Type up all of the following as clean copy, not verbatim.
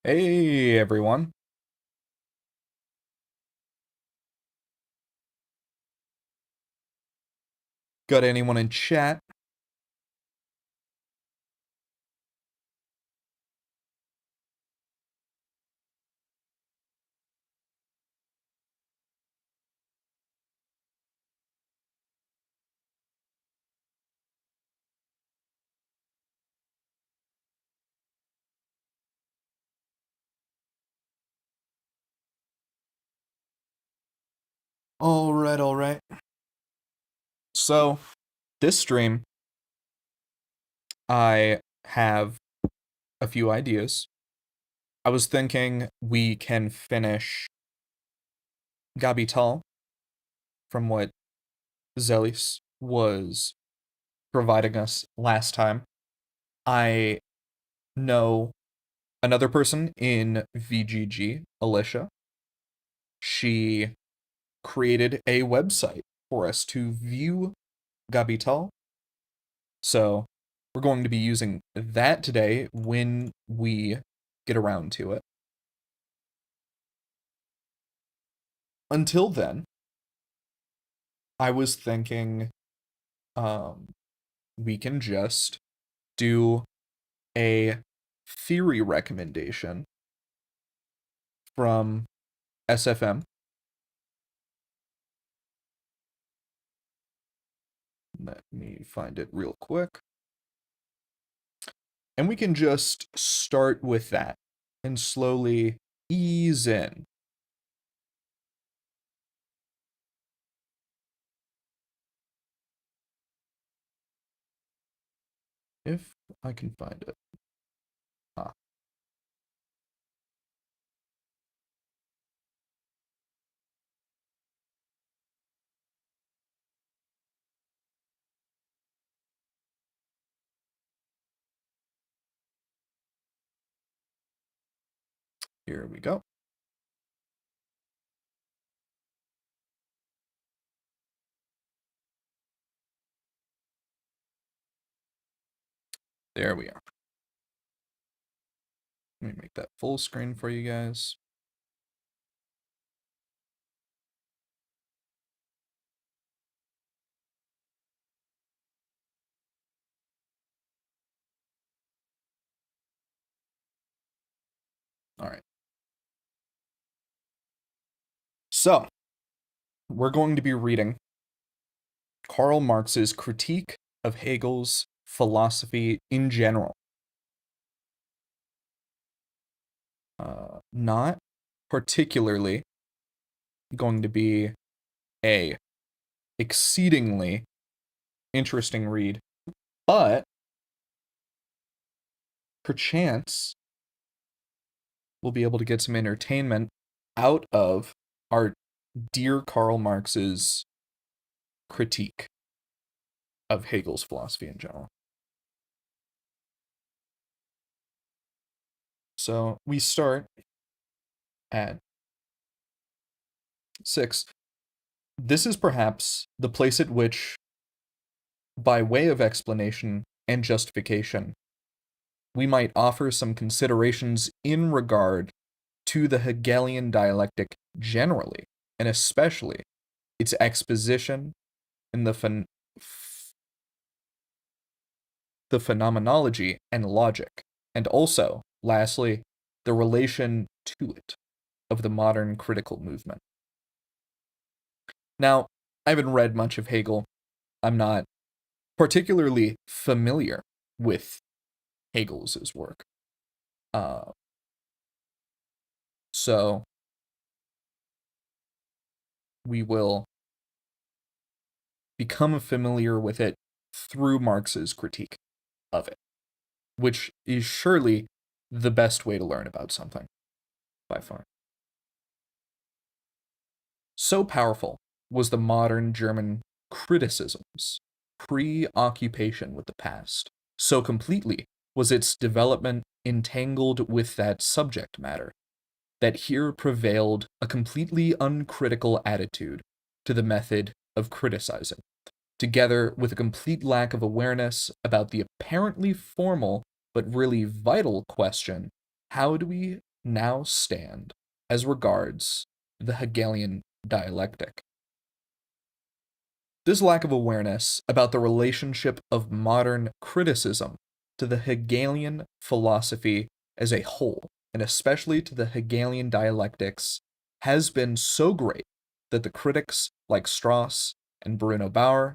Hey everyone. Got anyone in chat? All right, all right. So, this stream, I have a few ideas. I was thinking we can finish Gabital from what Zelis was providing us last time. I know another person in VGG, Alicia. She created a website for us to view Gabital. So we're going to be using that today when we get around to it. Until then, I was thinking um, we can just do a theory recommendation from SFM. Let me find it real quick. And we can just start with that and slowly ease in. If I can find it. Ah, here we go. There we are. Let me make that full screen for you guys. All right. So, we're going to be reading Karl Marx's critique of Hegel's philosophy in general. Not particularly going to be a exceedingly interesting read, but perchance we'll be able to get some entertainment out of our dear Karl Marx's critique of Hegel's philosophy in general. So we start at 6. This is perhaps the place at which, by way of explanation and justification, we might offer some considerations in regard to the Hegelian dialectic generally, and especially its exposition in the phenomenology and logic, and also, lastly, the relation to it of the modern critical movement. Now, I haven't read much of Hegel. I'm not particularly familiar with Hegel's work. Uh, so we will become familiar with it through Marx's critique of it, which is surely the best way to learn about something, by far. So powerful was the modern German criticism's preoccupation with the past. So completely was its development entangled with that subject matter that here prevailed a completely uncritical attitude to the method of criticizing, together with a complete lack of awareness about the apparently formal but really vital question: how do we now stand as regards the Hegelian dialectic. This lack of awareness about the relationship of modern criticism to the Hegelian philosophy as a whole, and especially to the Hegelian dialectics, has been so great that the critics like Strauss and Bruno Bauer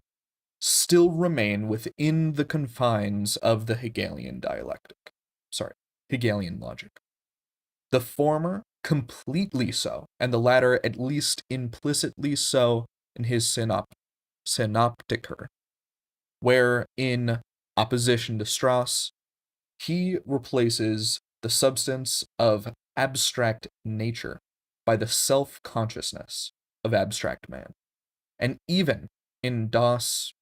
still remain within the confines of the Hegelian dialectic. Hegelian logic. The former completely so, and the latter at least implicitly so in his Synoptiker, where, in opposition to Strauss, he replaces the substance of abstract nature by the self-consciousness of abstract man. And even in Das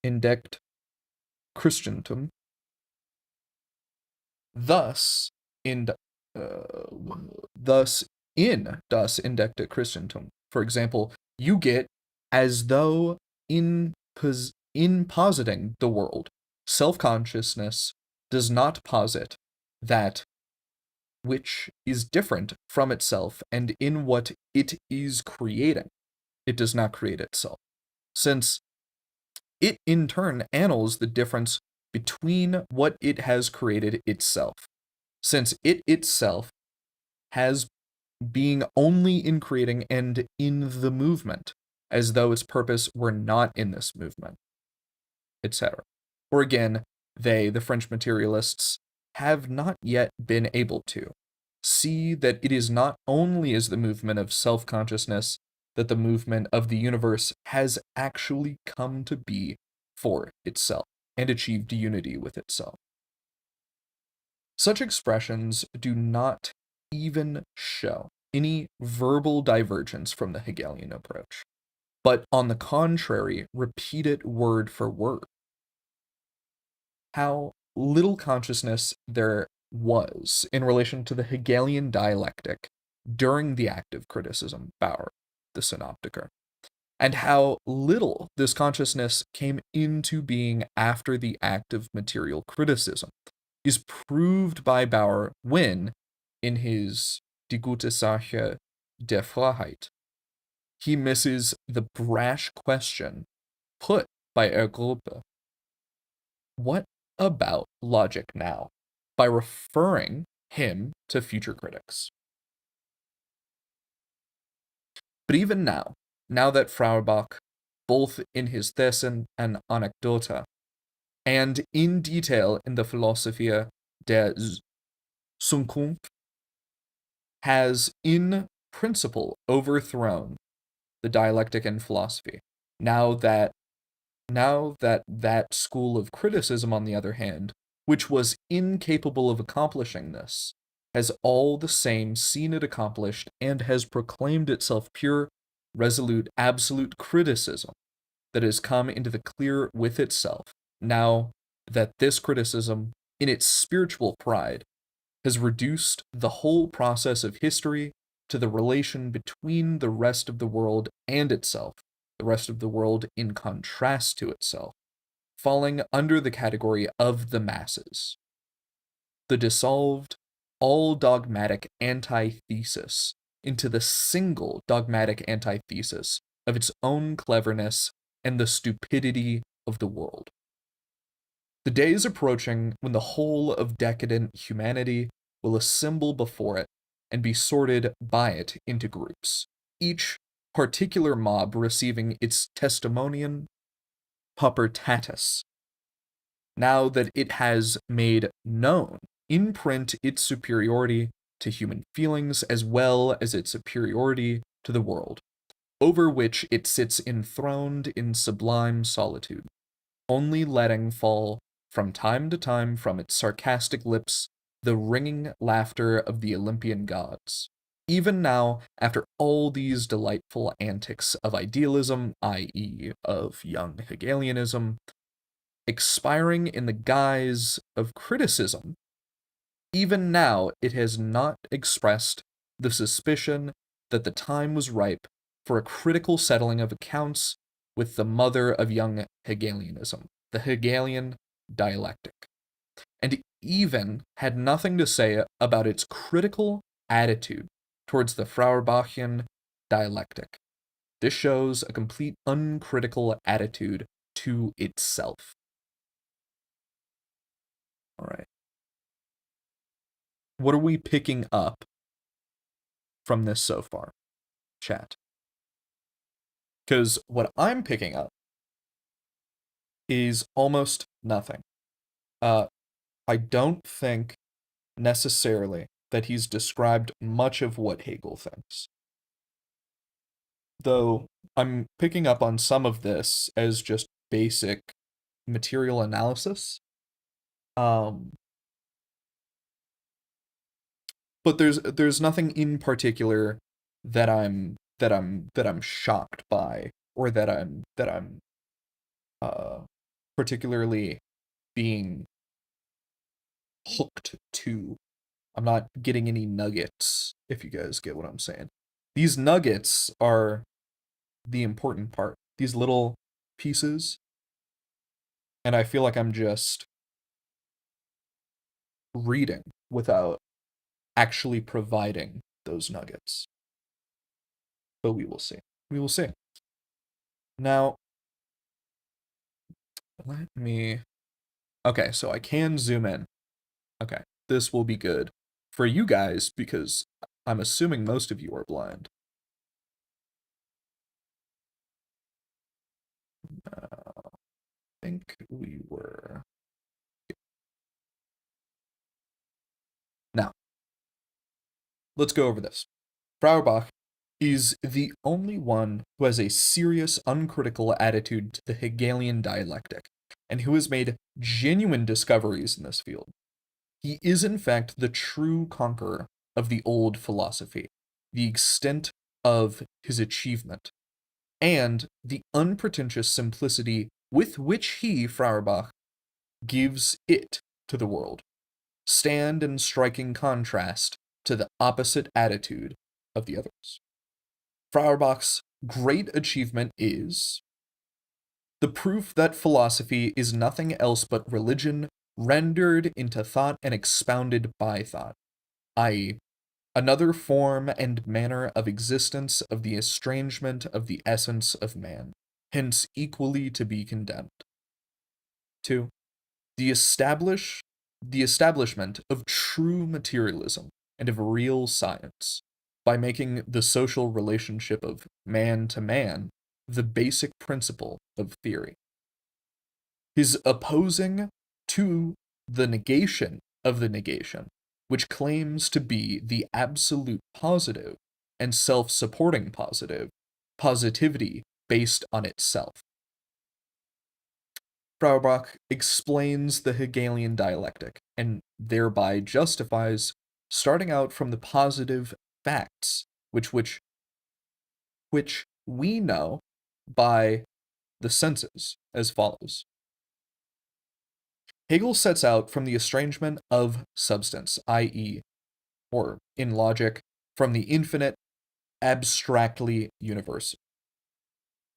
Entdeckte Christentum, thus in thus in Das Entdeckte Christentum, for example, you get as though in positing the world, self-consciousness does not posit that which is different from itself, and in what it is creating, it does not create itself, since it in turn annals the difference between what it has created itself, since it itself has being only in creating and in the movement, as though its purpose were not in this movement, etc. Or again, they, the French materialists, have not yet been able to see that it is not only as the movement of self-consciousness that the movement of the universe has actually come to be for itself and achieved unity with itself. Such expressions do not even show any verbal divergence from the Hegelian approach, but on the contrary, repeat it word for word. How little consciousness there was in relation to the Hegelian dialectic during the active criticism, Bauer, the Synoptiker, and how little this consciousness came into being after the active material criticism is proved by Bauer when, in his Die gute Sache der Freiheit, he misses the brash question put by Gruppe. What about logic now? By referring him to future critics. But even now that Feuerbach, both in his Thesen and Anekdote, and in detail in the Philosophia der Zukunft, has in principle overthrown the dialectic in philosophy, now that school of criticism, on the other hand, which was incapable of accomplishing this, has all the same seen it accomplished and has proclaimed itself pure, resolute, absolute criticism that has come into the clear with itself, now that this criticism, in its spiritual pride, has reduced the whole process of history to the relation between the rest of the world and itself, the rest of the world in contrast to itself, falling under the category of the masses. The dissolved, all dogmatic antithesis into the single dogmatic antithesis of its own cleverness and the stupidity of the world. The day is approaching when the whole of decadent humanity will assemble before it and be sorted by it into groups, each particular mob receiving its testimonium paupertatis, now that it has made known in print its superiority to human feelings as well as its superiority to the world, over which it sits enthroned in sublime solitude, only letting fall from time to time from its sarcastic lips the ringing laughter of the Olympian gods. Even now, after all these delightful antics of idealism, i.e., of young Hegelianism, expiring in the guise of criticism, even now it has not expressed the suspicion that the time was ripe for a critical settling of accounts with the mother of young Hegelianism, the Hegelian dialectic. And even had nothing to say about its critical attitude towards the Feuerbachian dialectic. This shows a complete uncritical attitude to itself. All right. What are we picking up from this so far, chat? Because what I'm picking up is almost nothing. I don't think necessarily that he's described much of what Hegel thinks. Though I'm picking up on some of this as just basic material analysis. Um, but there's nothing in particular that I'm shocked by, or that I'm uh particularly being hooked to. I'm not getting any nuggets, if you guys get what I'm saying. These nuggets are the important part. These little pieces, and I feel like I'm just reading without actually providing those nuggets. But we will see. We will see. Now, let me. Okay, so I can zoom in. Okay, this will be good for you guys because I'm assuming most of you are blind. I think we were. Now, let's go over this. Feuerbach is the only one who has a serious, uncritical attitude to the Hegelian dialectic, and who has made genuine discoveries in this field. He is, in fact, the true conqueror of the old philosophy, the extent of his achievement, and the unpretentious simplicity with which he, Feuerbach, gives it to the world, stand in striking contrast to the opposite attitude of the others. Feuerbach's great achievement is the proof that philosophy is nothing else but religion rendered into thought and expounded by thought, i.e., another form and manner of existence of the estrangement of the essence of man, hence equally to be condemned. 2. The establishment of true materialism and of real science, by making the social relationship of man to man the basic principle of theory. His opposing to the negation of the negation, which claims to be the absolute positive and self-supporting positivity based on itself. Feuerbach explains the Hegelian dialectic, and thereby justifies starting out from the positive facts, which we know by the senses, as follows. Hegel sets out from the estrangement of substance, i.e., or in logic, from the infinite abstractly universal,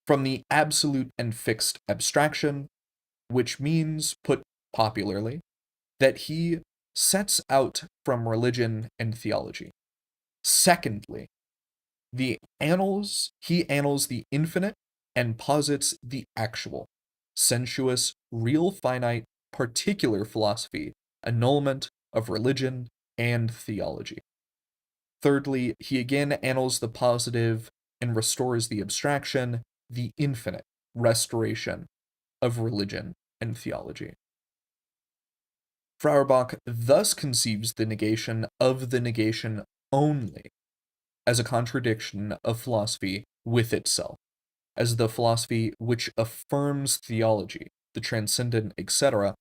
from the absolute and fixed abstraction, which means, put popularly, that he sets out from religion and theology. Secondly, he annals the infinite and posits the actual, sensuous, real finite, particular philosophy, annulment of religion and theology. Thirdly, he again annals the positive and restores the abstraction, the infinite restoration of religion and theology. Feuerbach thus conceives the negation of the negation only as a contradiction of philosophy with itself, as the philosophy which affirms theology, the transcendent, etc.,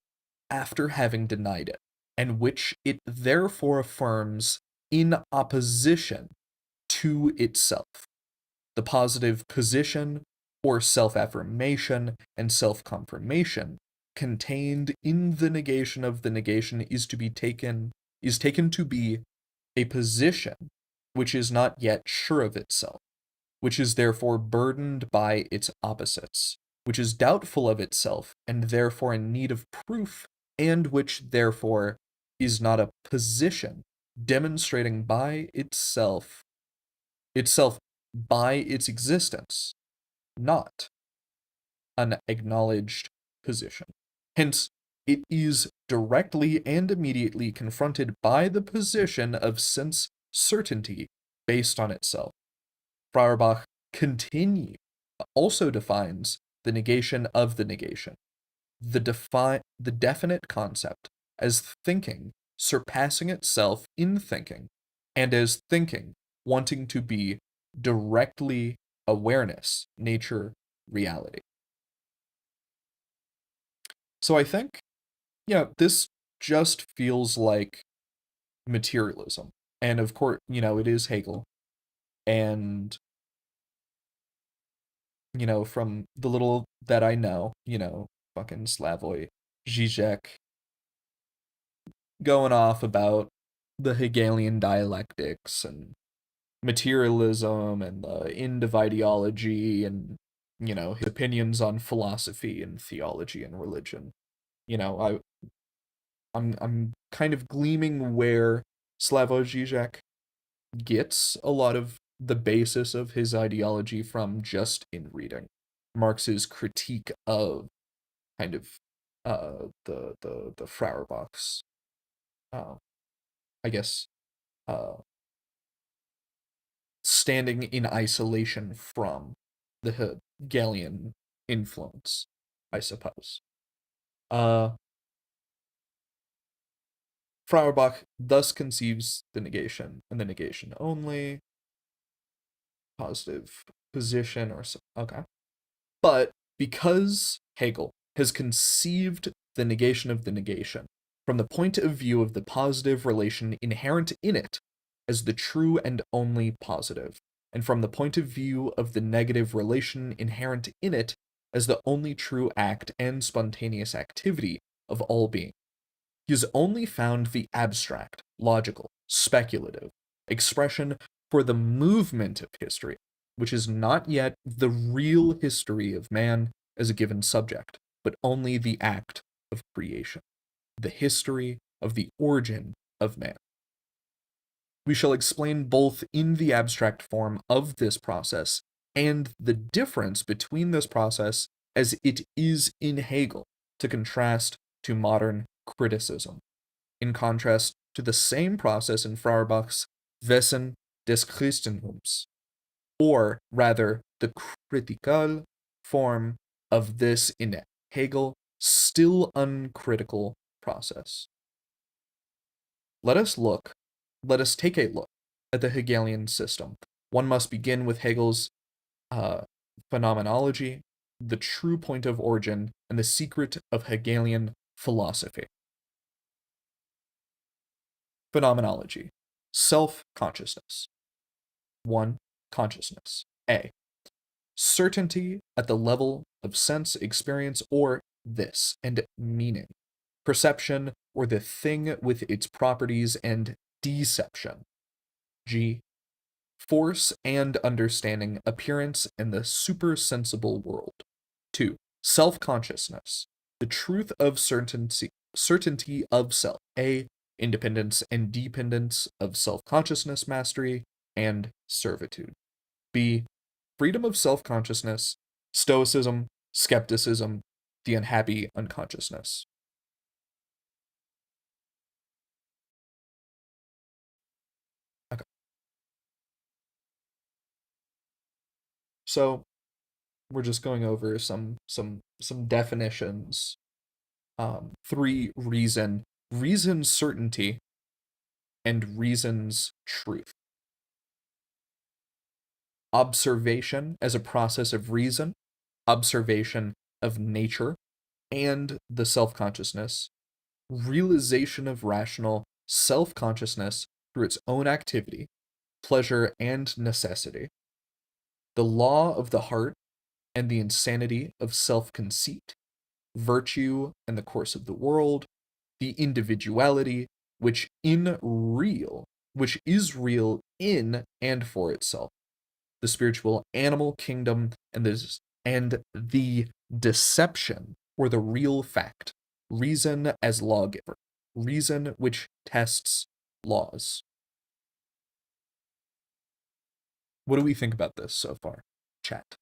after having denied it, and which it therefore affirms in opposition to itself. The positive position, or self-affirmation and self-confirmation, contained in the negation of the negation is taken to be a position which is not yet sure of itself, which is therefore burdened by its opposites, which is doubtful of itself and therefore in need of proof, and which therefore is not a position demonstrating by itself by its existence, not an acknowledged position. Hence, it is directly and immediately confronted by the position of sense certainty based on itself. Feuerbach also defines the negation of the negation, the definite concept, as thinking surpassing itself in thinking, and as thinking wanting to be directly awareness, nature, reality. So I think, yeah, this just feels like materialism. And of course, it is Hegel. And, from the little that I know, fucking Slavoj Žižek going off about the Hegelian dialectics and materialism and the end of ideology and, his opinions on philosophy and theology and religion. I'm kind of gleaming where Slavoj Žižek gets a lot of the basis of his ideology from just in reading Marx's critique of kind of the Feuerbach's I guess standing in isolation from the Hegelian influence, I suppose. Feuerbach thus conceives the negation and the negation only, positive position or so. Okay. But because Hegel has conceived the negation of the negation from the point of view of the positive relation inherent in it as the true and only positive, and from the point of view of the negative relation inherent in it as the only true act and spontaneous activity of all being, he has only found the abstract, logical, speculative expression for the movement of history, which is not yet the real history of man as a given subject, but only the act of creation, the history of the origin of man. We shall explain both in the abstract form of this process and the difference between this process as it is in Hegel to contrast to modern criticism, in contrast to the same process in Feuerbach's Wesen des Christentums, or rather the critical form of this in Hegel still uncritical process. Let us take a look at the Hegelian system. One must begin with Hegel's phenomenology, the true point of origin, and the secret of Hegelian philosophy. Phenomenology. Self-consciousness. 1. Consciousness. A. Certainty at the level of sense experience or this, and meaning. Perception or the thing with its properties and deception. G. Force and understanding appearance in the supersensible world. 2. Self-consciousness. The truth of certainty of self. A. Independence and dependence of self-consciousness mastery and servitude. B. Freedom of self-consciousness, stoicism, skepticism, the unhappy unconsciousness. Okay. So we're just going over some definitions. 3. Reason certainty, and reason's truth. Observation as a process of reason, observation of nature and the self-consciousness, realization of rational self-consciousness through its own activity, pleasure and necessity, the law of the heart and the insanity of self-conceit, virtue and the course of the world, the individuality which is real in and for itself, the spiritual animal kingdom and the deception or the real fact, reason as lawgiver, reason which tests laws. What do we think about this so far, chat?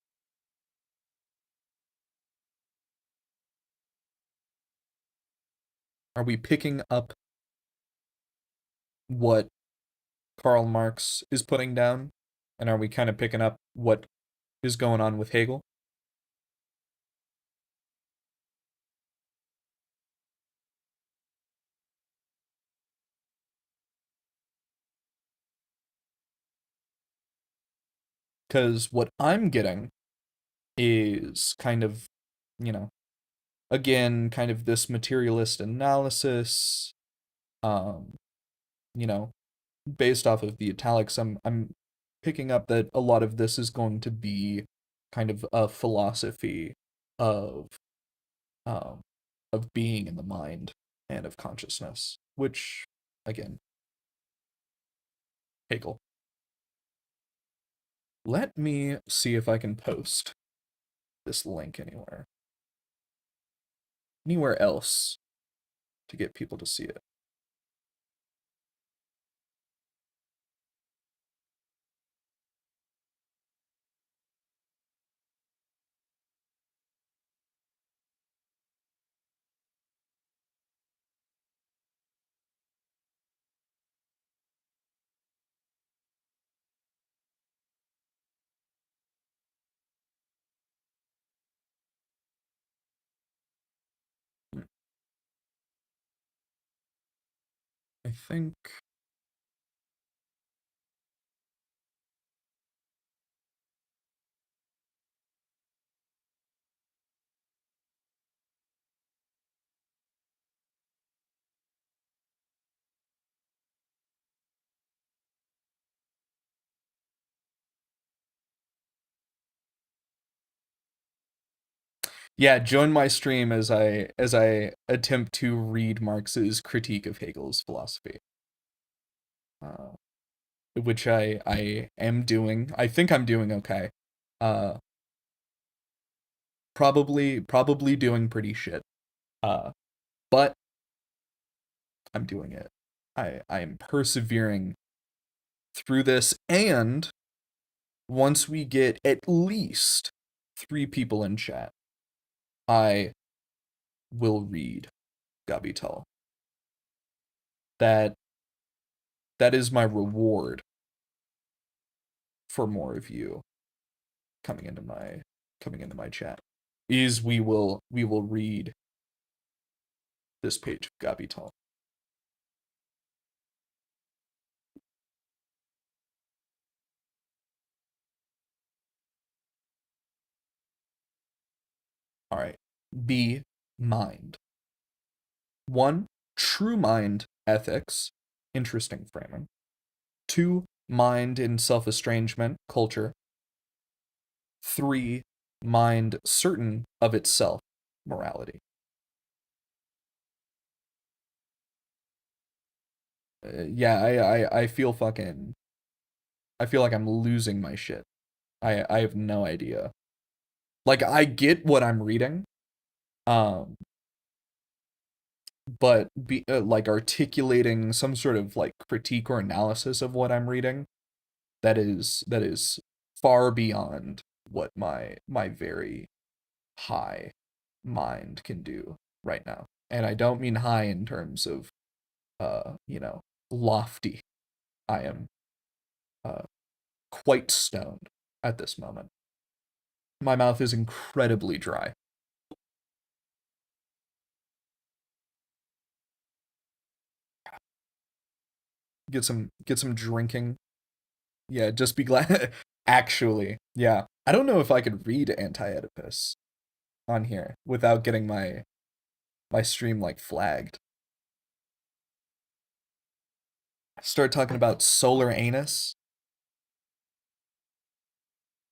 Are we picking up what Karl Marx is putting down? And are we kind of picking up what is going on with Hegel? Because what I'm getting is kind of, you know, again, kind of this materialist analysis, um, you know, based off of the italics, I'm picking up that a lot of this is going to be kind of a philosophy of um of being in the mind and of consciousness, which again, Hegel. Let me see if I can post this link anywhere else to get people to see it. I think yeah, join my stream as I attempt to read Marx's critique of Hegel's philosophy. Uh, which I am doing. I think I'm doing okay. Uh probably doing pretty shit. Uh but I'm doing it. I am persevering through this, and once we get at least 3 people in chat, I will read Gabital. That that is my reward for more of you coming into my chat. Is we will read this page of Gabital. All right. B, mind. 1, true mind ethics. Interesting framing. 2, mind in self-estrangement, culture. 3, mind certain of itself, morality. Yeah, I feel fucking. I feel like I'm losing my shit. I have no idea. Like I get what I'm reading, um, but like articulating some sort of like critique or analysis of what I'm reading, that is far beyond what my very high mind can do right now. And I don't mean high in terms of lofty. I am uh quite stoned at this moment. My mouth is incredibly dry. Get some drinking. Yeah, just be glad. Actually, yeah. I don't know if I could read Anti-Oedipus on here without getting my stream like flagged. Start talking about solar anus.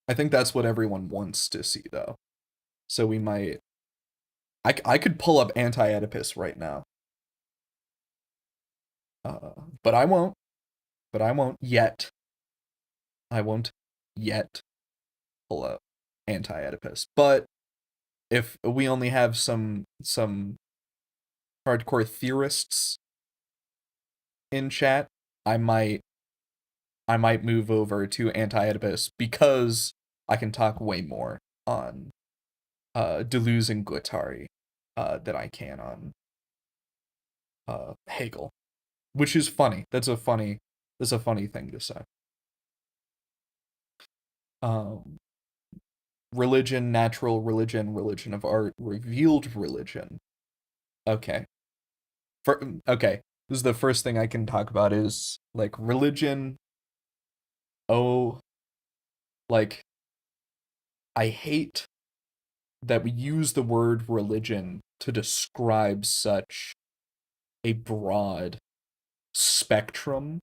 I think that's what everyone wants to see though. So we might I could pull up Anti-Oedipus right now. But I won't. But I won't yet. I won't yet pull up Anti-Oedipus. But if we only have some hardcore theorists in chat, I might I might move over to anti-Oedipus because I can talk way more on Deleuze and Guattari than I can on Hegel, which is funny. That's a funny thing to say. Um, religion, natural religion, religion of art, revealed religion. Okay. Okay. This is the first thing I can talk about is like religion. Oh, like I hate that we use the word religion to describe such a broad spectrum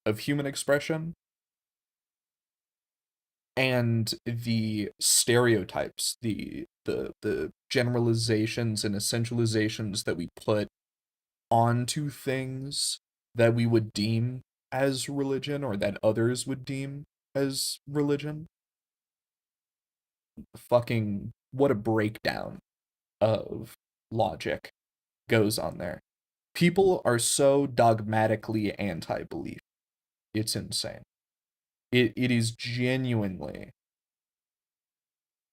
of human expression and the stereotypes, the generalizations and essentializations that we put onto things that we would deem as religion or that others would deem as religion. Fucking what a breakdown of logic goes on there. People are so dogmatically anti-belief. It's insane. It is genuinely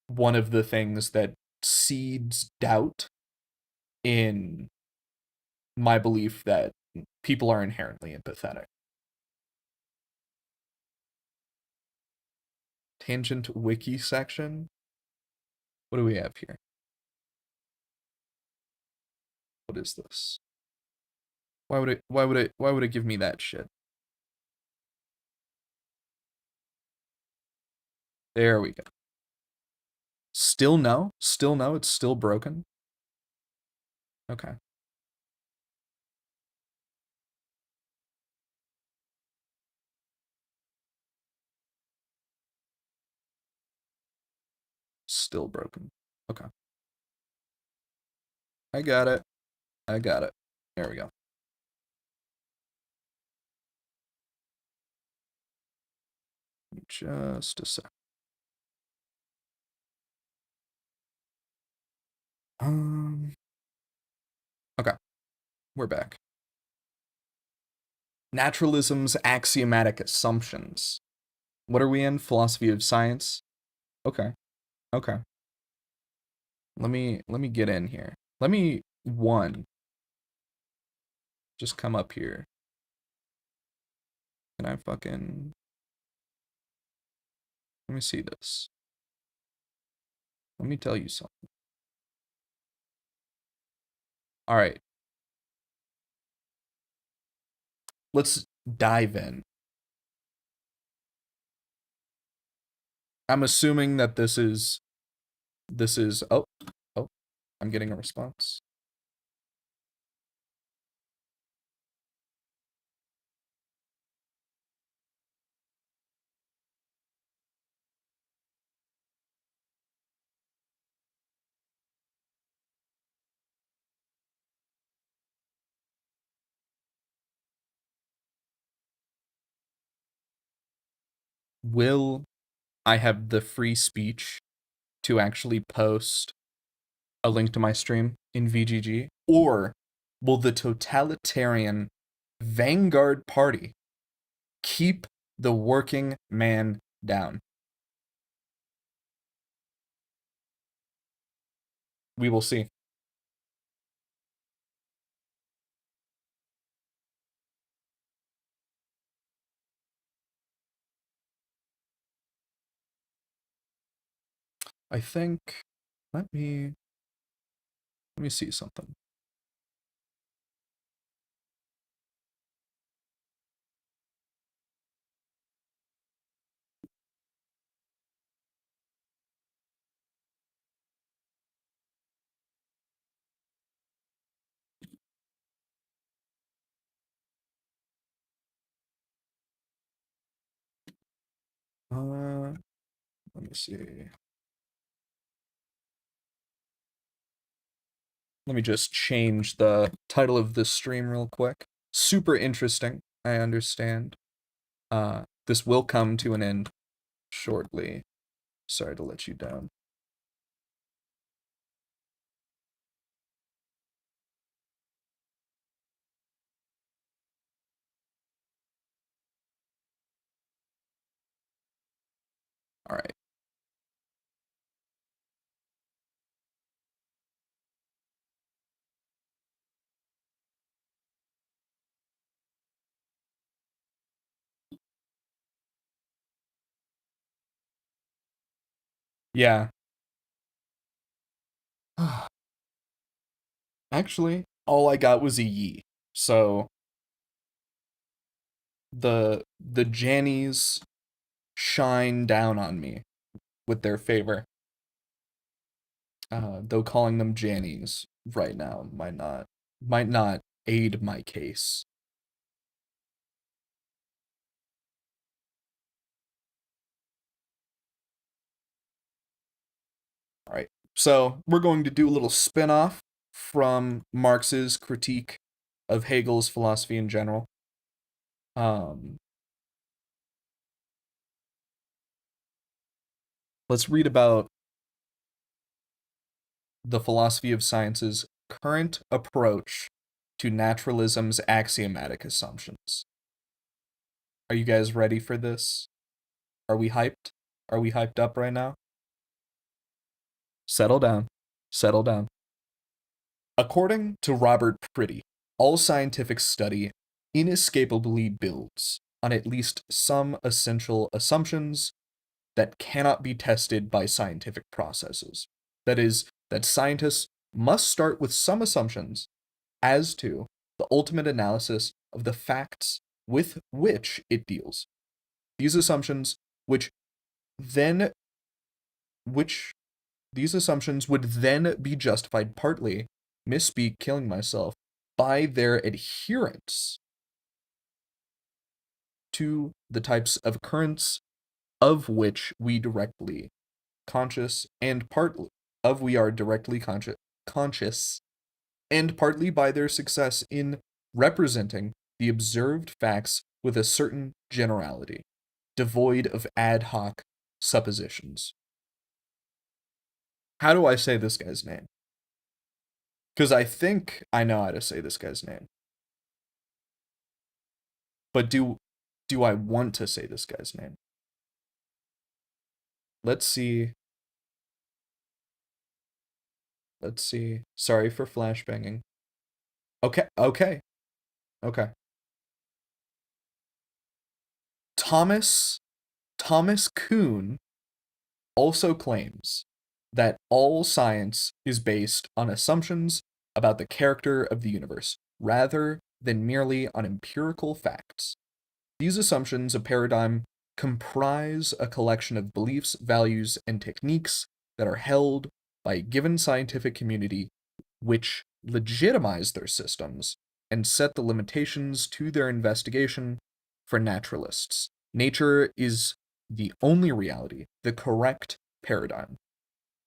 one of the things that seeds doubt in my belief that people are inherently empathetic. Tangent wiki section. What do we have here? What is this? Why would it give me that shit? There we go. Still no? Still no? It's still broken? Okay. Still broken. Okay. I got it. I got it. There we go. Just a sec. Okay. We're back. Naturalism's axiomatic assumptions. What are we in? Philosophy of science? Okay. Okay. Let me get in here. Let me just come up here. Can I fucking let me see this. Let me tell you something. All right. Let's dive in. I'm assuming that this is oh, I'm getting a response. Will I have the free speech to actually post a link to my stream in VGG? Or will the totalitarian Vanguard Party keep the working man down? We will see. I think let me see something. Let me see. Let me just change the title of this stream real quick. Super interesting, I understand. This will come to an end shortly. Sorry to let you down. All right. Yeah. Actually, all I got was a ye. So the Jannies shine down on me with their favor. Though calling them Jannies right now might not aid my case. All right. So we're going to do a little spin-off from Marx's critique of Hegel's philosophy in general. Um, let's read about the philosophy of science's current approach to naturalism's axiomatic assumptions. Are you guys ready for this? Are we hyped? Are we hyped up right now? Settle down. Settle down. According to Robert Priddy, all scientific study inescapably builds on at least some essential assumptions that cannot be tested by scientific processes. That is, that scientists must start with some assumptions as to the ultimate analysis of the facts with which it deals. These assumptions, which then which these assumptions would then be justified partly, misspeak killing myself, by their adherence to the types of occurrence of which we directly conscious and partly of we are directly conscious and partly by their success in representing the observed facts with a certain generality, devoid of ad hoc suppositions. How do I say this guy's name? Because I think I know how to say this guy's name. But do I want to say this guy's name? Let's see. Let's see. Sorry for flashbanging. Okay, okay, okay. Thomas Thomas Kuhn also claims that all science is based on assumptions about the character of the universe, rather than merely on empirical facts. These assumptions, a paradigm, comprise a collection of beliefs, values, and techniques that are held by a given scientific community, which legitimize their systems and set the limitations to their investigation. For naturalists, nature is the only reality, the correct paradigm.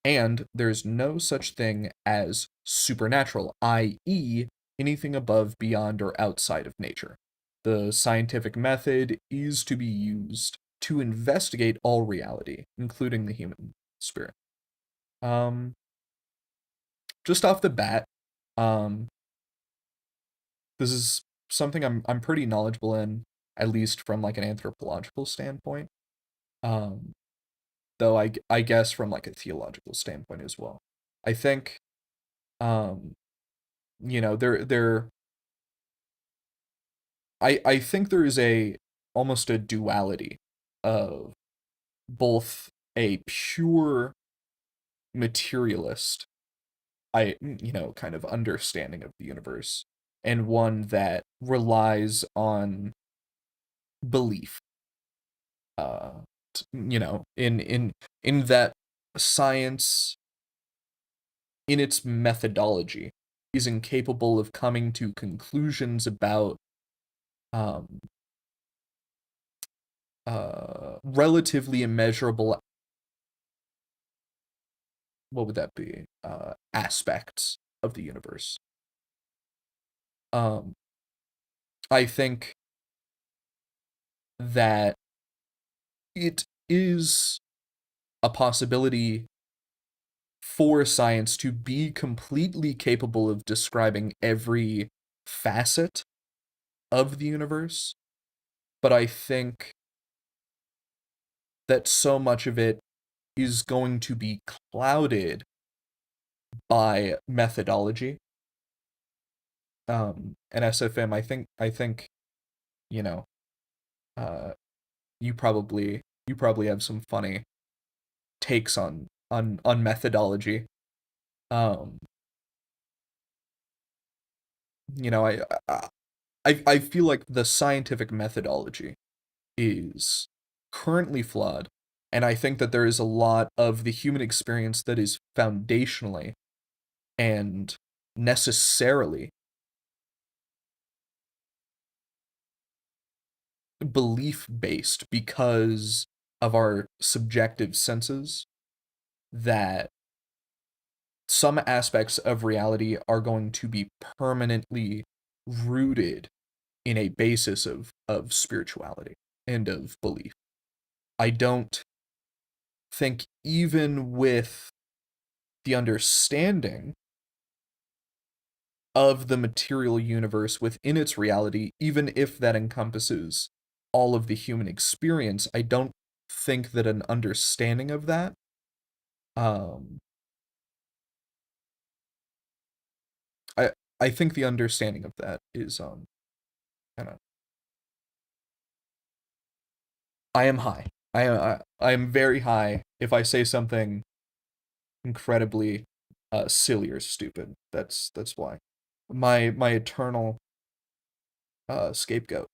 And there's no such thing as supernatural, i.e., anything above, beyond, or outside of nature. The scientific method is to be used to investigate all reality, including the human spirit. Um, just off the bat, um, this is something I'm pretty knowledgeable in, at least from like an anthropological standpoint. Um, though I guess from like a theological standpoint as well. I think um there I think there is a almost a duality of both a pure materialist kind of understanding of the universe and one that relies on belief in that science in its methodology is incapable of coming to conclusions about um relatively immeasurable, what would that be, aspects of the universe. um I think that it is a possibility for science to be completely capable of describing every facet of the universe, but I think that so much of it is going to be clouded by methodology. And SFM, I think, you know, uh, you probably have some funny takes on methodology. Um, you know, I feel like the scientific methodology is currently flawed, and I think that there is a lot of the human experience that is foundationally and necessarily belief based because of our subjective senses, that some aspects of reality are going to be permanently rooted in a basis of spirituality and of belief. I don't think, even with the understanding of the material universe within its reality, even if that encompasses all of the human experience, I don't think that an understanding of that, um I I think the understanding of that is kind of, I am high. I am very high. If I say something incredibly silly or stupid, that's why. My eternal scapegoat.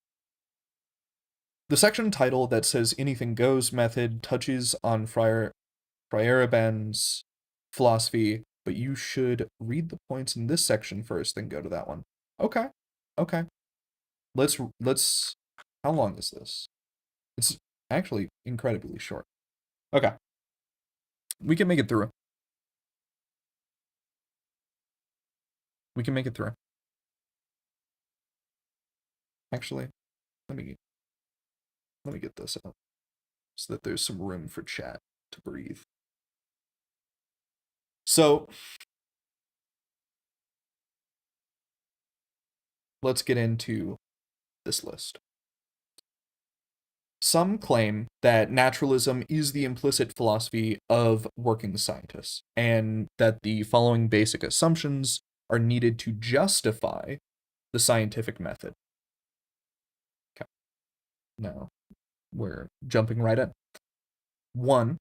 The section title that says "Anything Goes" method touches on Feyerabend's philosophy, but you should read the points in this section first, then go to that one. Okay, okay. Let's. How long is this? It's actually incredibly short. Okay, we can make it through. We can make it through. Actually, let me let me get this up so that there's some room for chat to breathe. So let's get into this list. Some claim that naturalism is the implicit philosophy of working scientists, and that the following basic assumptions are needed to justify the scientific method. Okay, now we're jumping right in. One,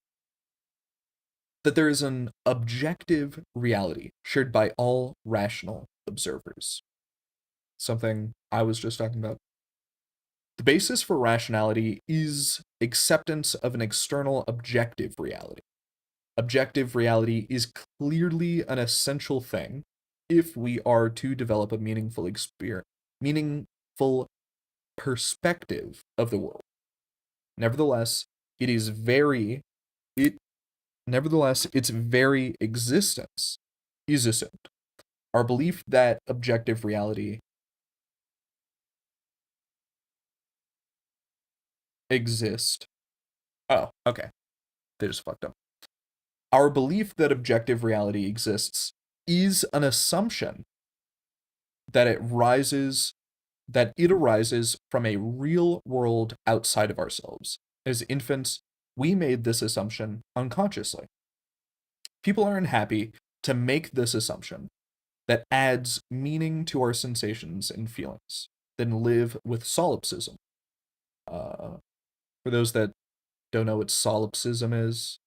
that there is an objective reality shared by all rational observers. Something I was just talking about. The basis for rationality is acceptance of an external objective reality. Objective reality is clearly an essential thing if we are to develop a meaningful perspective of the world. Nevertheless, it is very it nevertheless its very existence is assumed. Our belief that objective reality exists. Oh, okay. They just fucked up. Our belief that objective reality exists is an assumption that it arises from a real world outside of ourselves. As infants, we made this assumption unconsciously. People are unhappy to make this assumption that adds meaning to our sensations and feelings, then live with solipsism. For those that don't know what solipsism is,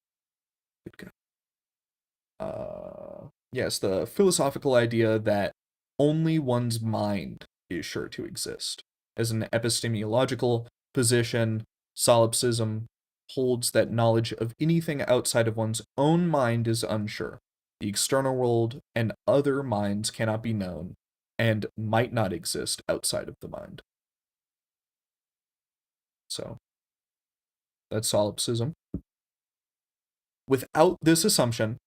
yes, the philosophical idea that only one's mind is sure to exist. As an epistemological position, solipsism holds that knowledge of anything outside of one's own mind is unsure. The external world and other minds cannot be known and might not exist outside of the mind. So, that's solipsism. Without this assumption,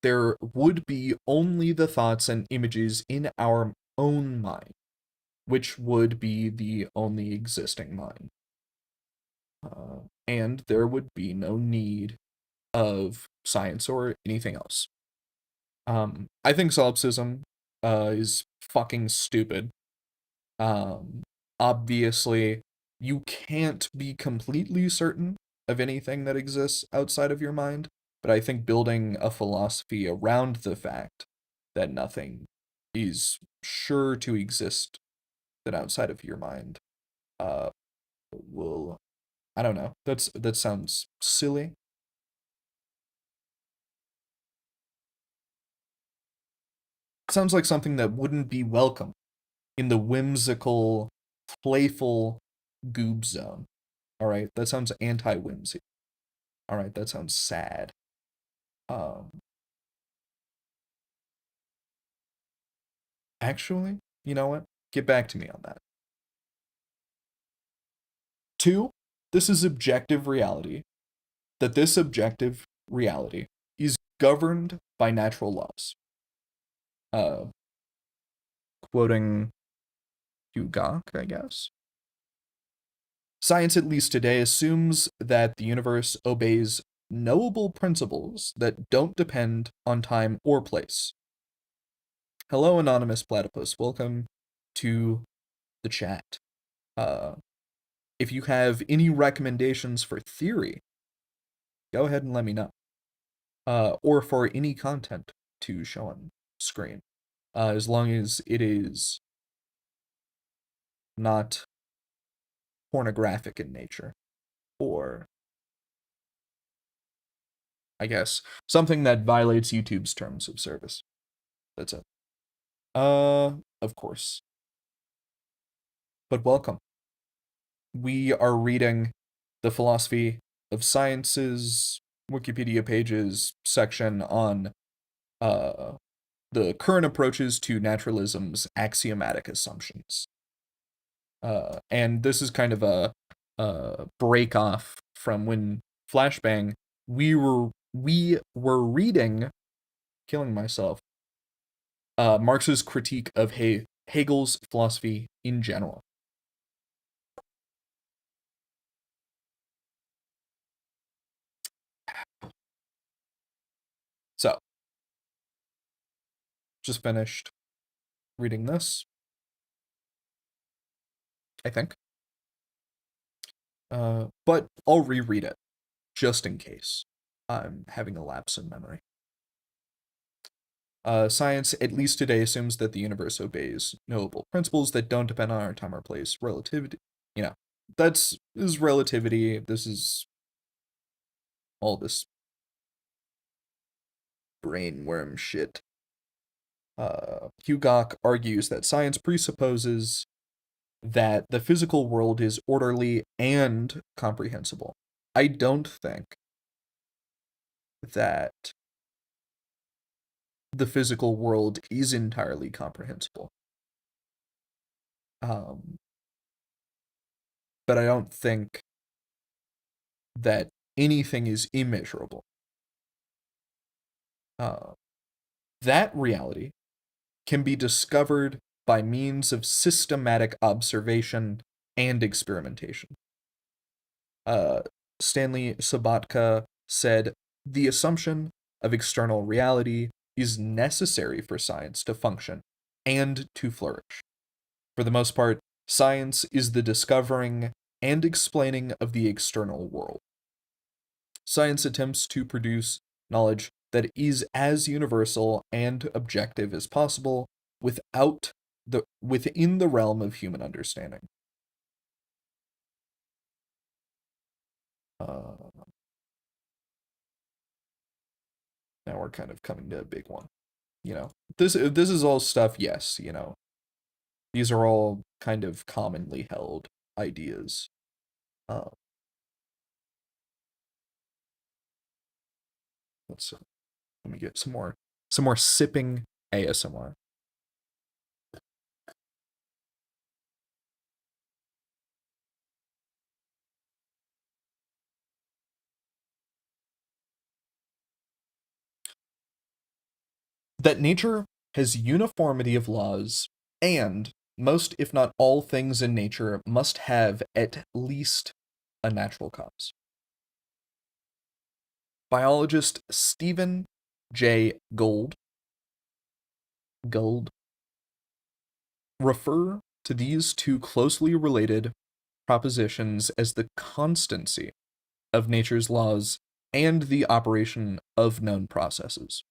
there would be only the thoughts and images in our own mind, which would be the only existing mind. And there would be no need of science or anything else. I think solipsism is fucking stupid. Um, Obviously, you can't be completely certain of anything that exists outside of your mind, but I think building a philosophy around the fact that nothing is sure to exist that outside of your mind uh will, I don't know. That sounds silly. Sounds like something that wouldn't be welcome in the whimsical, playful goob zone. All right, that sounds anti-whimsy. All right, that sounds sad. Um, Actually, you know what? Get back to me on that. Two, this is objective reality. That this objective reality is governed by natural laws. Uh, Quoting Hugok, I guess. Science, at least today, assumes that the universe obeys knowable principles that don't depend on time or place. Hello, Anonymous Platypus. Welcome to the chat. Uh, if you have any recommendations for theory, go ahead and let me know. Or for any content to show on screen. As long as it is not pornographic in nature. Or, I guess, something that violates YouTube's terms of service. That's it. Of course. But welcome. We are reading the Philosophy of Sciences Wikipedia pages section on uh, the current approaches to naturalism's axiomatic assumptions. And this is kind of a break off from when Flashbang we were reading, killing myself, Marx's critique of Hegel's philosophy in general. So, just finished reading this, I think. But I'll reread it, just in case I'm having a lapse in memory. Science, at least today, assumes that the universe obeys knowable principles that don't depend on our time or place. Relativity, you know, this is relativity. This is all this brainworm shit. Hugok argues that science presupposes that the physical world is orderly and comprehensible. I don't think that the physical world is entirely comprehensible. But I don't think that anything is immeasurable. That reality can be discovered by means of systematic observation and experimentation. Stanley Sobotka said, "The assumption of external reality is necessary for science to function and to flourish. For the most part, science is the discovering and explaining of the external world. Science attempts to produce knowledge that is as universal and objective as possible within the realm of human understanding." Now we're kind of coming to a big one. This is all stuff, yes, these are all kind of commonly held ideas. Uh, let me get some more sipping ASMR. That nature has uniformity of laws, and most, if not all, things in nature must have at least a natural cause. Biologist Stephen J. Gold refer to these two closely related propositions as the constancy of nature's laws and the operation of known processes.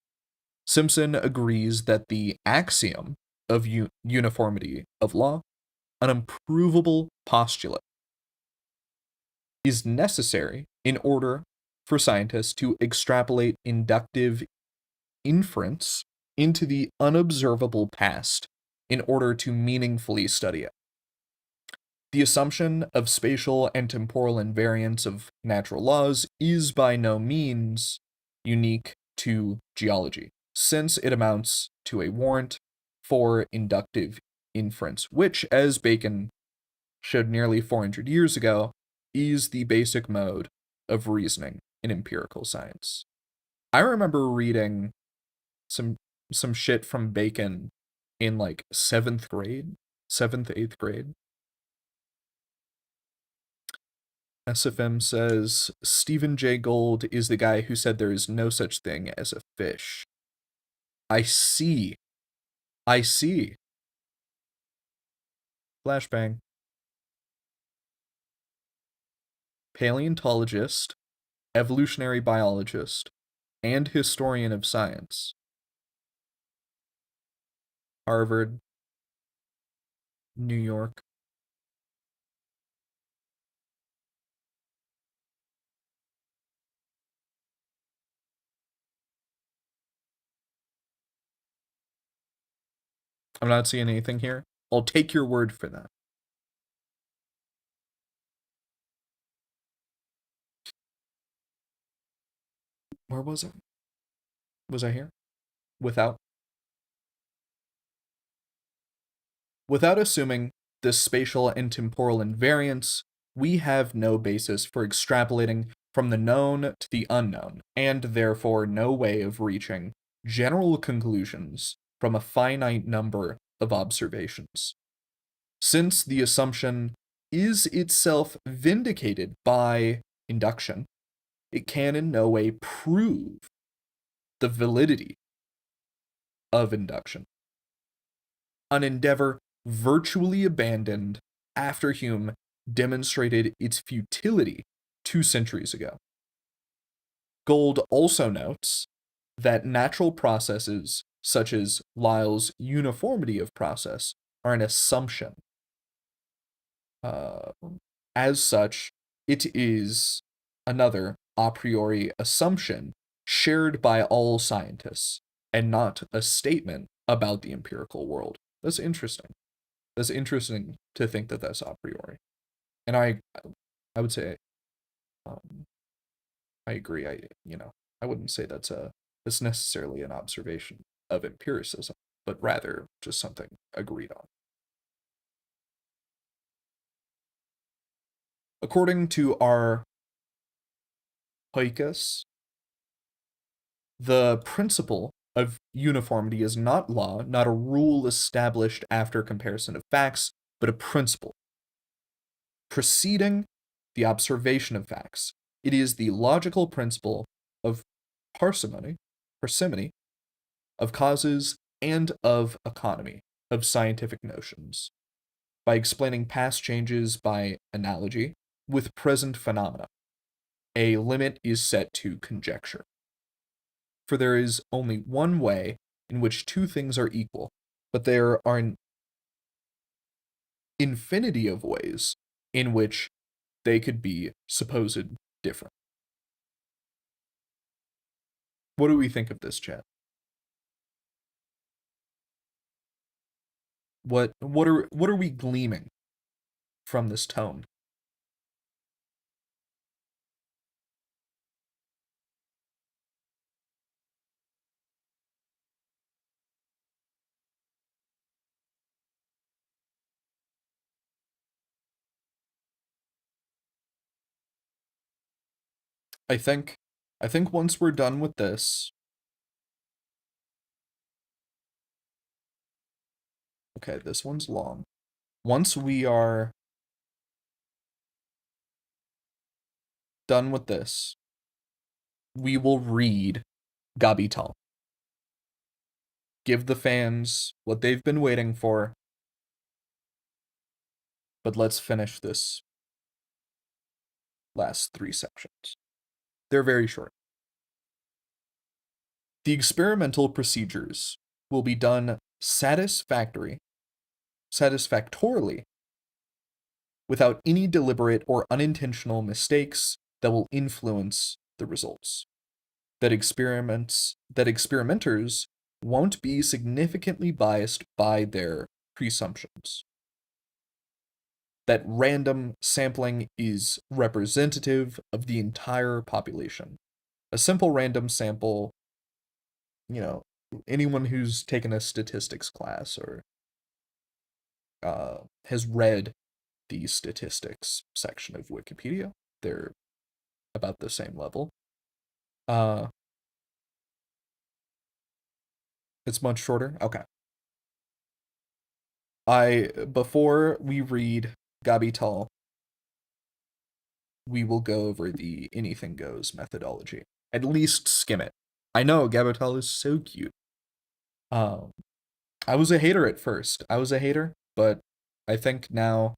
Simpson agrees that the axiom of uniformity of law, an improvable postulate, is necessary in order for scientists to extrapolate inductive inference into the unobservable past in order to meaningfully study it. The assumption of spatial and temporal invariance of natural laws is by no means unique to geology, since it amounts to a warrant for inductive inference, which, as Bacon showed nearly 400 years ago, is the basic mode of reasoning in empirical science. I remember reading some shit from Bacon in like 7th, 8th grade. SFM says Stephen Jay Gould is the guy who said there is no such thing as a fish. I see. I see. Flashbang. Paleontologist, evolutionary biologist, and historian of science. Harvard, New York. I'm not seeing anything here. I'll take your word for that. Where was it? Was I here? Without assuming this spatial and temporal invariance, we have no basis for extrapolating from the known to the unknown, and therefore no way of reaching general conclusions from a finite number of observations. Since the assumption is itself vindicated by induction, it can in no way prove the validity of induction. An endeavor virtually abandoned after Hume demonstrated its futility 2 centuries ago. Gould also notes that natural processes, such as Lyell's uniformity of process, are an assumption. As such, it is another a priori assumption shared by all scientists, and not a statement about the empirical world. That's interesting. That's interesting to think that that's a priori. And I would say, I agree. I wouldn't say that's necessarily an observation of empiricism, but rather just something agreed on. According to our Hoikus, the principle of uniformity is not law, not a rule established after comparison of facts, but a principle preceding the observation of facts. It is the logical principle of parsimony, of causes, and of economy, of scientific notions, by explaining past changes by analogy with present phenomena. A limit is set to conjecture. For there is only one way in which two things are equal, but there are an infinity of ways in which they could be supposed different. What do we think of this, chat? What are we gleaming from this tone? I think once we're done with this, okay, this one's long. Once we are done with this, we will read Gabital. Give the fans what they've been waiting for. But let's finish this last 3 sections. They're very short. The experimental procedures will be done satisfactorily without any deliberate or unintentional mistakes that will influence the results. That experimenters won't be significantly biased by their presumptions. That random sampling is representative of the entire population. A simple random sample, anyone who's taken a statistics class or has read the statistics section of Wikipedia, they're about the same level. It's much shorter. Okay. Before we read Gabital, we will go over the anything goes methodology. At least skim it. I know Gabital is so cute. I was a hater at first. But I think now,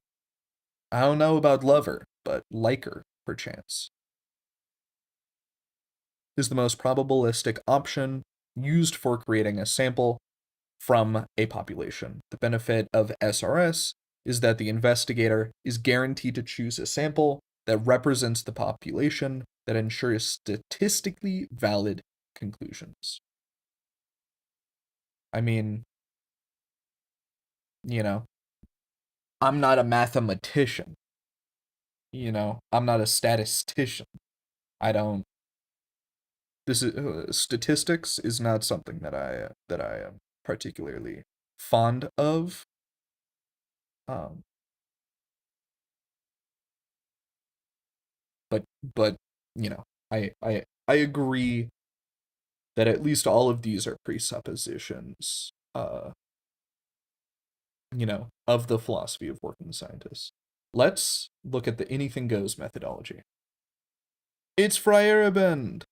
I don't know about lover, but liker, perchance, is the most probabilistic option used for creating a sample from a population. The benefit of SRS is that the investigator is guaranteed to choose a sample that represents the population that ensures statistically valid conclusions. I mean, I'm not a mathematician. I'm not a statistician. I don't. This is statistics is not something that I am particularly fond of. But I agree that at least all of these are presuppositions, of the philosophy of working scientists. Let's look at the anything goes methodology. It's Feyerabend.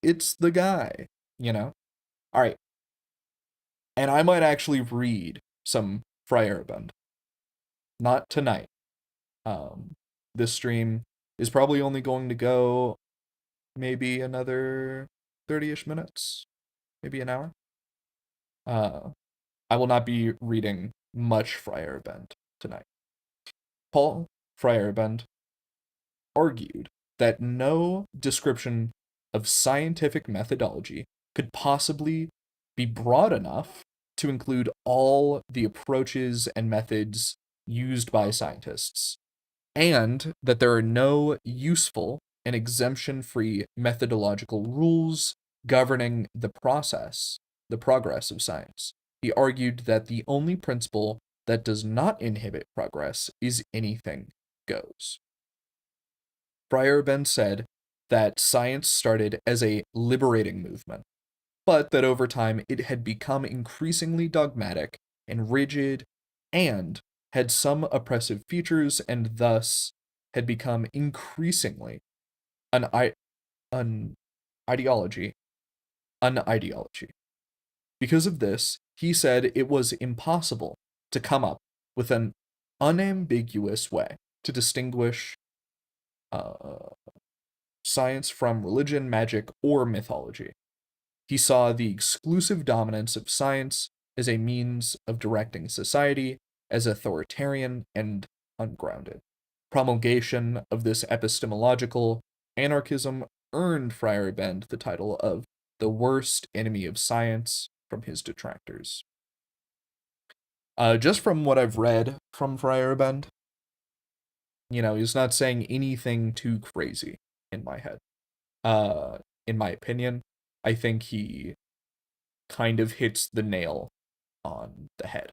It's the guy, All right. And I might actually read some Feyerabend. Not tonight. This stream is probably only going to go maybe another 30-ish minutes, maybe an hour. I will not be reading much Feyerabend tonight. Paul Feyerabend argued that no description of scientific methodology could possibly be broad enough to include all the approaches and methods used by scientists, and that there are no useful and exemption-free methodological rules governing the progress of science. He argued that the only principle that does not inhibit progress is anything goes. Feyerabend said that science started as a liberating movement, but that over time it had become increasingly dogmatic and rigid and had some oppressive features and thus had become increasingly an ideology. Because of this, he said it was impossible to come up with an unambiguous way to distinguish science from religion, magic, or mythology. He saw the exclusive dominance of science as a means of directing society as authoritarian and ungrounded. Promulgation of this epistemological anarchism earned Feyerabend the title of the worst enemy of science from his detractors. Just from what I've read from Feyerabend, he's not saying anything too crazy in my head. In my opinion, I think he kind of hits the nail on the head.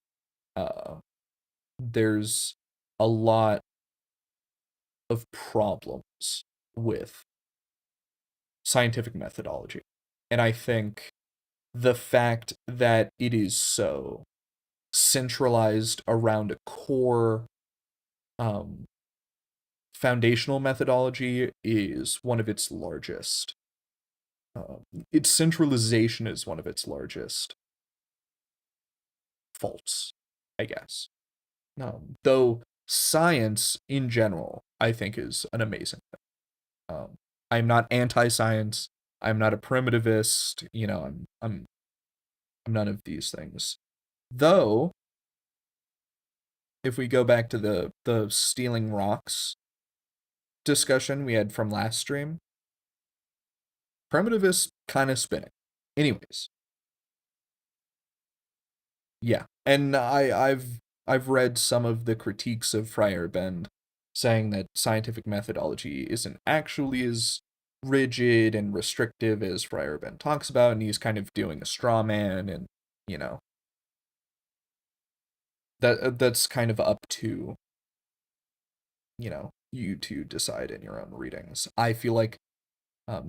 There's a lot of problems with scientific methodology. And I think the fact that it is so centralized around a core foundational methodology is one of its largest. Its centralization is one of its largest faults, I guess. Though science in general, I think, is an amazing thing. I'm not anti-science. I'm not a primitivist. I'm none of these things. Though, if we go back to the stealing rocks discussion we had from last stream, primitivists kind of spinning. Anyways, yeah, and I've read some of the critiques of Friar Bend saying that scientific methodology isn't actually as rigid and restrictive as Friar Bend talks about, and he's kind of doing a straw man, and you know that's kind of up to you to decide in your own readings. I feel like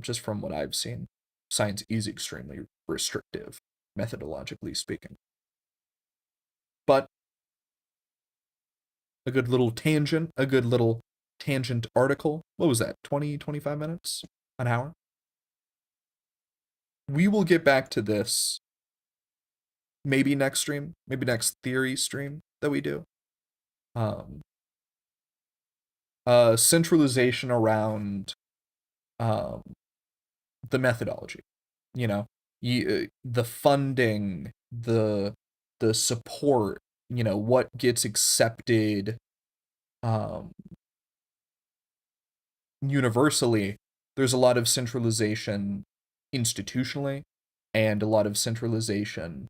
just from what I've seen, science is extremely restrictive, methodologically speaking. But a good little tangent article. What was that? 20, 25 minutes? An hour? We will get back to this maybe next stream, maybe next theory stream that we do. Um, Centralization around um, the methodology. You know, the funding, the support. What gets accepted um, universally. There's a lot of centralization institutionally, and a lot of centralization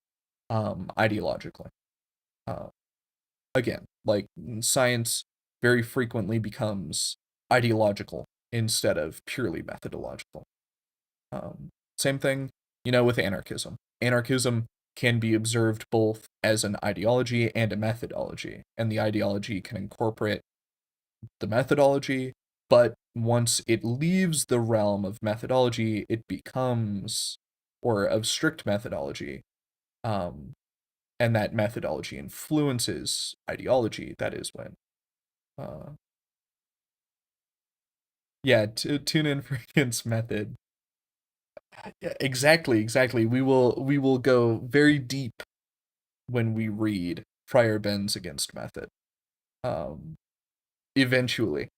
ideologically. Uh, Again, like science very frequently becomes ideological instead of purely methodological. Same thing, with anarchism. Anarchism can be observed both as an ideology and a methodology, and the ideology can incorporate the methodology, but once it leaves the realm of methodology, it becomes, or of strict methodology, um, and that methodology influences ideology. That is when, uh, yeah, tune in for Hint's method. Yeah, exactly. We will go very deep when we read Friar Ben's Against Method. Um, Eventually,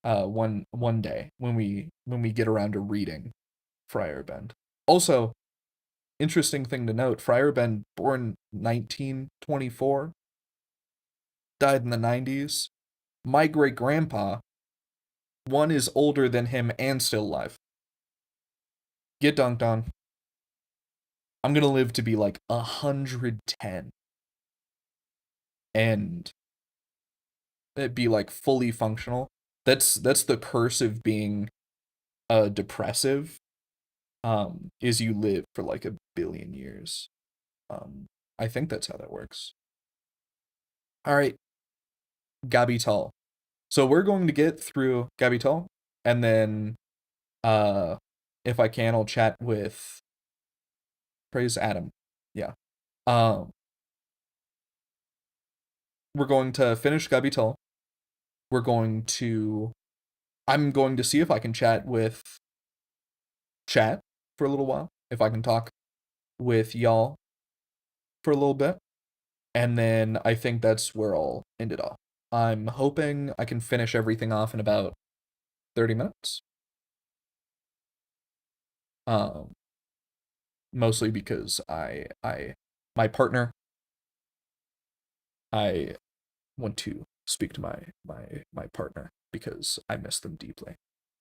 one day when we get around to reading Friar Bend. Also, interesting thing to note, Friar Bend, born 1924, died in the 90s. My great grandpa, one is older than him and still alive. Get dunked on. I'm gonna live to be like 110 and it be like fully functional. That's the curse of being depressive. Is you live for like 1 billion years. I think that's how that works. All right, Gabital. So we're going to get through Gabital, and then, uh, if I can, I'll chat with Praise Adam. Yeah. Um, we're going to finish Gabital. We're going to. I'm going to see if I can chat with chat for a little while. If I can talk with y'all for a little bit. And then I think that's where I'll end it off. I'm hoping I can finish everything off in about 30 minutes. Um, Mostly because my partner, I want to speak to my partner because I miss them deeply.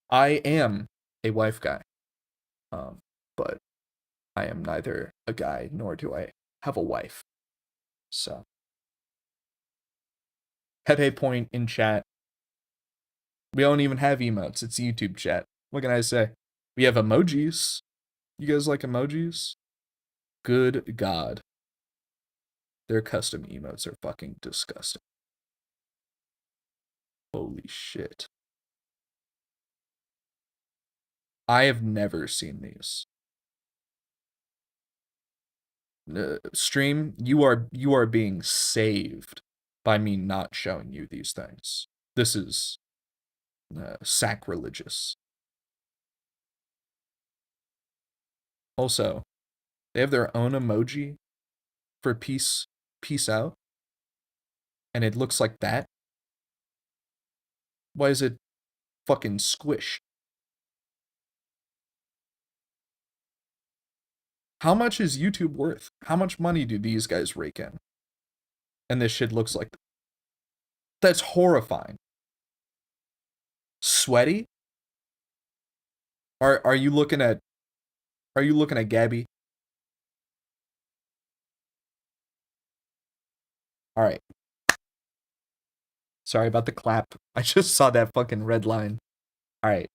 I am a wife guy, um, but I am neither a guy nor do I have a wife. So, Pepe point in chat. We don't even have emotes. It's YouTube chat. What can I say? We have emojis. You guys like emojis? Good God. Their custom emotes are fucking disgusting. Holy shit. I have never seen these. Stream, you are being saved by me not showing you these things. This is sacrilegious. Also, they have their own emoji for peace out, and it looks like that. Why is it fucking squished? How much is YouTube worth? How much money do these guys rake in? And this shit looks like that's horrifying. Sweaty? Are you looking at Gabby? All right. Sorry about the clap. I just saw that fucking red line. All right.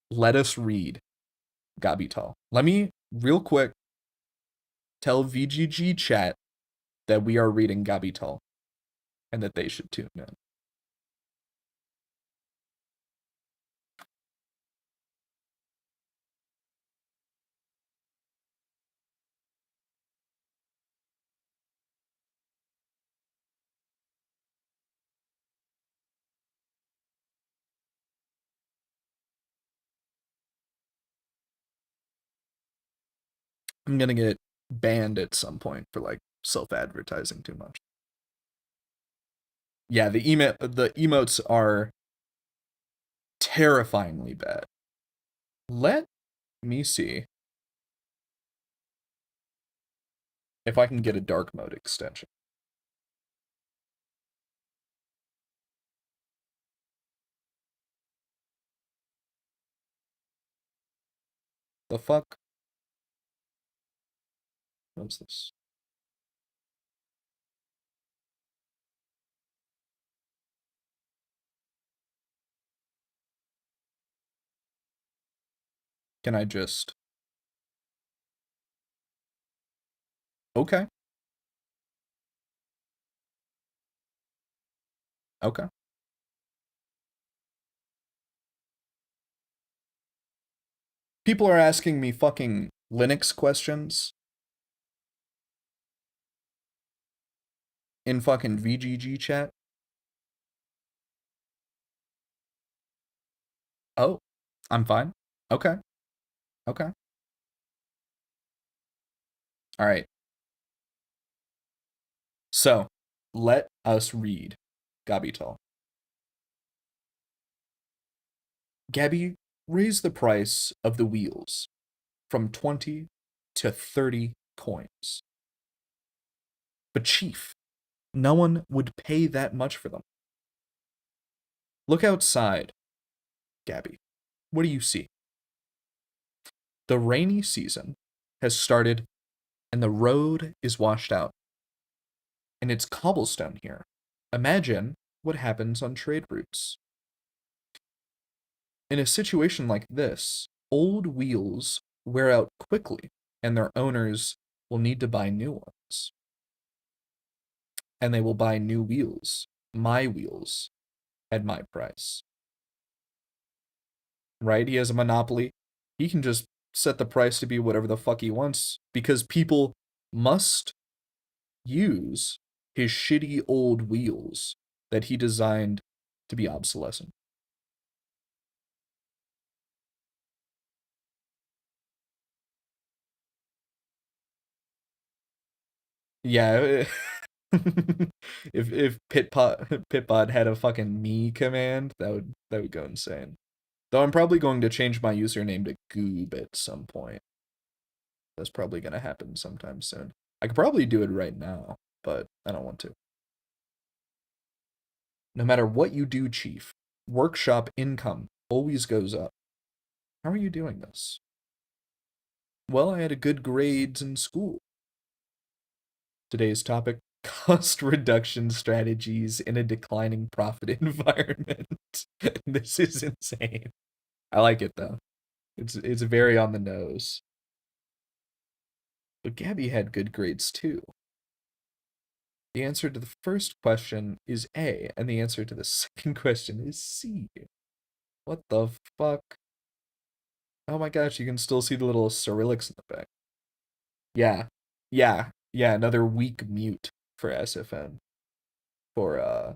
Let us read Gabital. Let me real quick tell VGG chat that we are reading Gabital and that they should tune in. I'm gonna get banned at some point for like self-advertising too much. Yeah, the emotes are terrifyingly bad. Let me see if I can get a dark mode extension. The fuck? What's this? Can I just... Okay. Okay. People are asking me fucking Linux questions in fucking VGG chat. Oh, I'm fine. Okay. Okay. All right. So, let us read Gabital. Gabby, raise the price of the wheels from 20 to 30 coins. But chief, no one would pay that much for them. Look outside, Gabby. What do you see? The rainy season has started and the road is washed out. And it's cobblestone here. Imagine what happens on trade routes. In a situation like this, old wheels wear out quickly and their owners will need to buy new ones. And they will buy new wheels, my wheels, at my price. Right? He has a monopoly. He can just set the price to be whatever the fuck he wants because people must use his shitty old wheels that he designed to be obsolescent. Yeah. if Pitbot had a fucking me command, that would go insane. Though I'm probably going to change my username to Goob at some point. That's probably gonna happen sometime soon. I could probably do it right now, but I don't want to. No matter what you do, Chief, workshop income always goes up. How are you doing this? Well, I had a good grades in school. Today's topic, cost reduction strategies in a declining profit environment. This is insane. I like it though. It's very on the nose. But Gabby had good grades too. The answer to the first question is A, and the answer to the second question is C. What the fuck? Oh my gosh, you can still see the little Cyrillics in the back. Yeah. Yeah. Yeah, another weak mute for SFN. For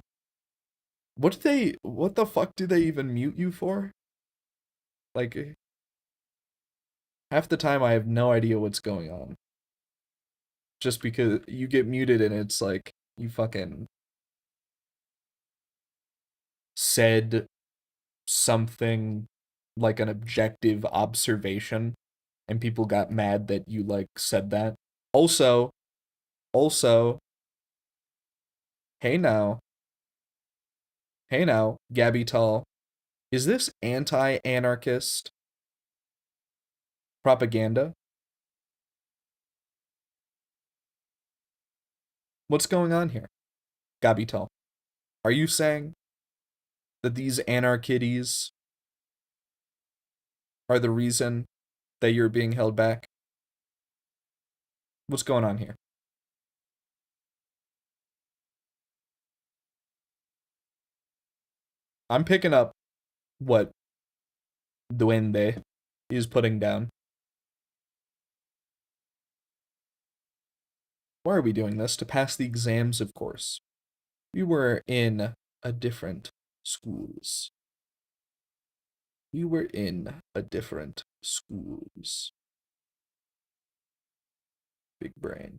what the fuck do they even mute you for? Like half the time I have no idea what's going on. Just because you get muted and it's like you fucking said something like an objective observation and people got mad that you like said that. Also, also, hey now, hey now, Gabby Tall, is this anti-anarchist propaganda? What's going on here, Gabby Tall? Are you saying that these anarchities are the reason that you're being held back? What's going on here? I'm picking up what Duende is putting down. Why are we doing this? To pass the exams, of course. We were in a different schools. We were in a different schools. Big brain.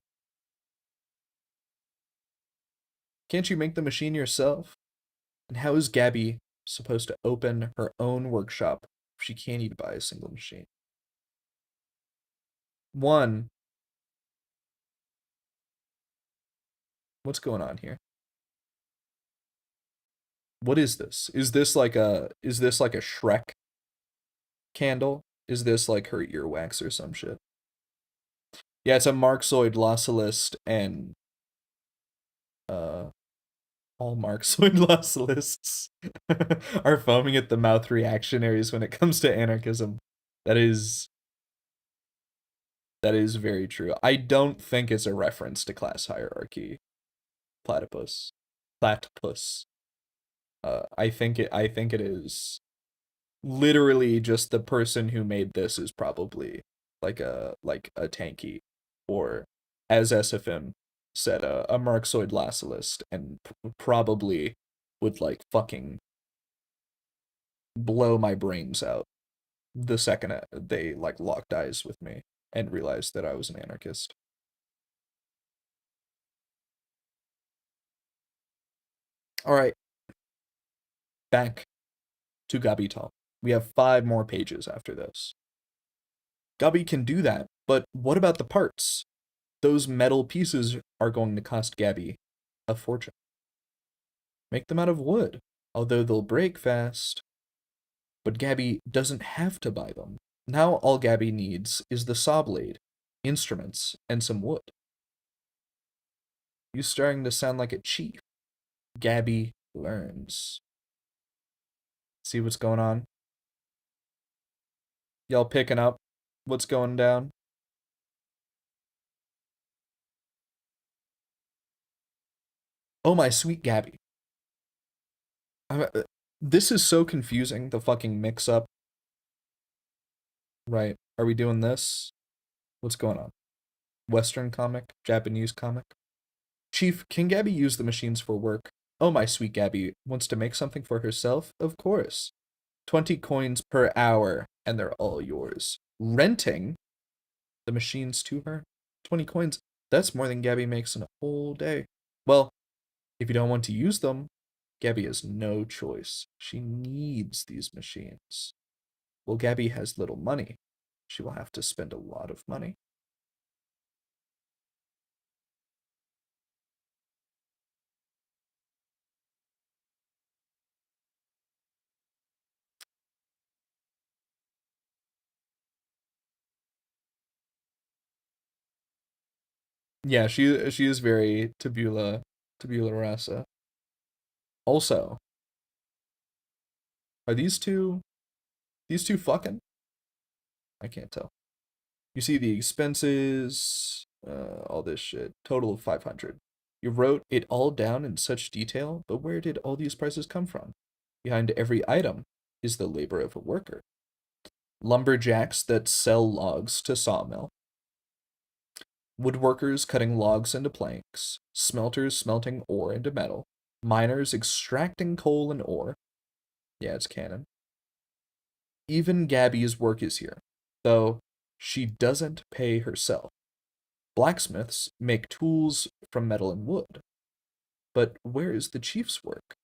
Can't you make the machine yourself? And how is Gabby supposed to open her own workshop if she can't even buy a single machine? One, what's going on here? What is this? Is this like a Shrek candle? Is this like her earwax or some shit? Yeah, it's a Marxoid lossalist, and uh all Marxoid lossalists are foaming at the mouth reactionaries when it comes to anarchism. That is that is very true. I don't think it's a reference to class hierarchy. Platypus. Platypus. I think it is literally just the person who made this is probably like a tanky, or as SFM said, a Marxoid lassalist, and probably would like fucking blow my brains out the second they like locked eyes with me and realized that I was an anarchist. All right, back to Gabi talk. We have 5 more pages after this. Gabi can do that, but what about the parts? Those metal pieces are going to cost Gabby a fortune. Make them out of wood, although they'll break fast. But Gabby doesn't have to buy them. Now all Gabby needs is the saw blade, instruments, and some wood. You starting to sound like a chief. Gabby learns. See what's going on? Y'all picking up what's going down? Oh my sweet Gabby. This is so confusing, the fucking mix up. Right. Are we doing this? What's going on? Western comic? Japanese comic? Chief, can Gabby use the machines for work? Oh, my sweet Gabby wants to make something for herself? Of course. 20 coins per hour, and they're all yours. Renting the machines to her? 20 coins? That's more than Gabby makes in a whole day. Well, if you don't want to use them, Gabby has no choice. She needs these machines. Well, Gabby has little money. She will have to spend a lot of money. Yeah, she is very tabula rasa. Also, are these two fucking? I can't tell. You see the expenses, all this shit. Total of 500. You wrote it all down in such detail, but where did all these prices come from? Behind every item is the labor of a worker. Lumberjacks that sell logs to sawmill, woodworkers cutting logs into planks, smelters smelting ore into metal, miners extracting coal and ore. Yeah, it's canon. Even Gabby's work is here, though she doesn't pay herself. Blacksmiths make tools from metal and wood. But where is the chief's work?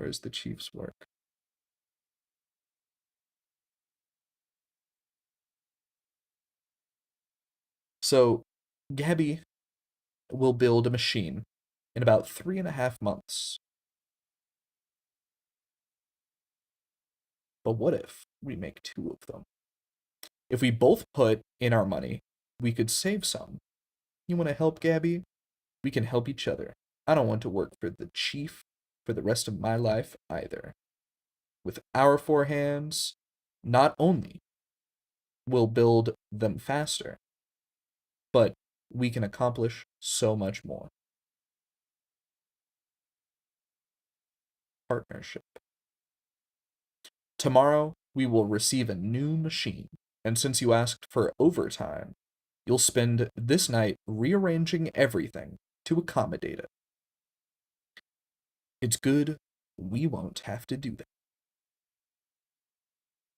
Where's the Chief's work? So, Gabby will build a machine in about 3.5 months. But what if we make two of them? If we both put in our money, we could save some. You want to help Gabby? We can help each other. I don't want to work for the chief for the rest of my life either. With our four hands, not only will build them faster, but we can accomplish so much more. Partnership. Tomorrow, we will receive a new machine, and since you asked for overtime, you'll spend this night rearranging everything to accommodate it. It's good we won't have to do that.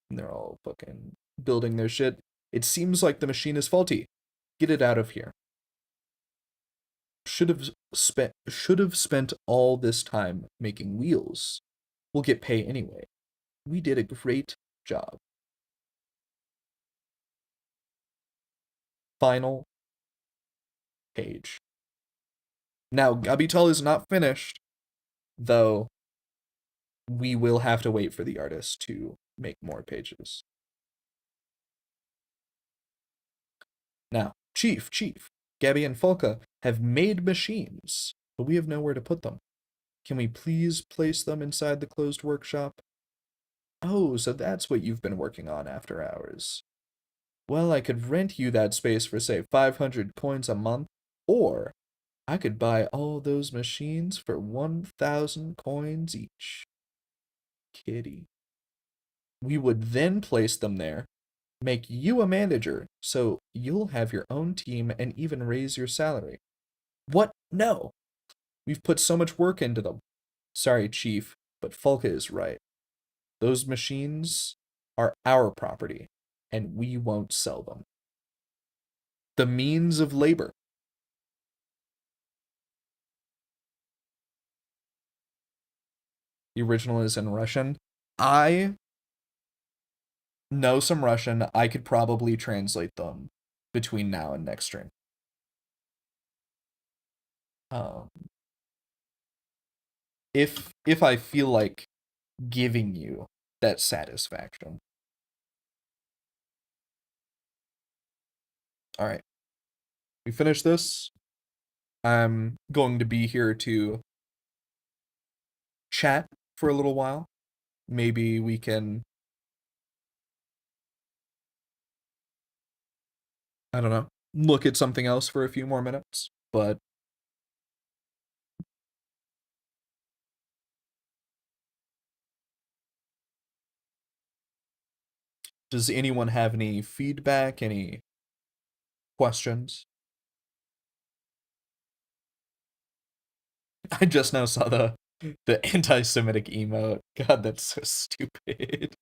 And they're all fucking building their shit. It seems like the machine is faulty. Get it out of here. Should have spent all this time making wheels. We'll get pay anyway. We did a great job. Final page. Now, Gabital is not finished, though we will have to wait for the artist to make more pages. Now, Chief, Gabby and Folka have made machines, but we have nowhere to put them. Can we please place them inside the closed workshop? Oh, so that's what you've been working on after hours. Well, I could rent you that space for, say, 500 coins a month, or I could buy all those machines for 1,000 coins each. Kitty. We would then place them there, make you a manager, so you'll have your own team and even raise your salary. What? No. We've put so much work into them. Sorry, Chief, but Folka is right. Those machines are our property, and we won't sell them. The means of labor. The original is in Russian. I know some Russian. I could probably translate them between now and next stream. Um, if I feel like giving you that satisfaction. All right. We finish this. I'm going to be here to chat for a little while. Maybe we can, I don't know, look at something else for a few more minutes. But does anyone have any feedback, any questions? I just now saw the anti-Semitic emote. God, that's so stupid.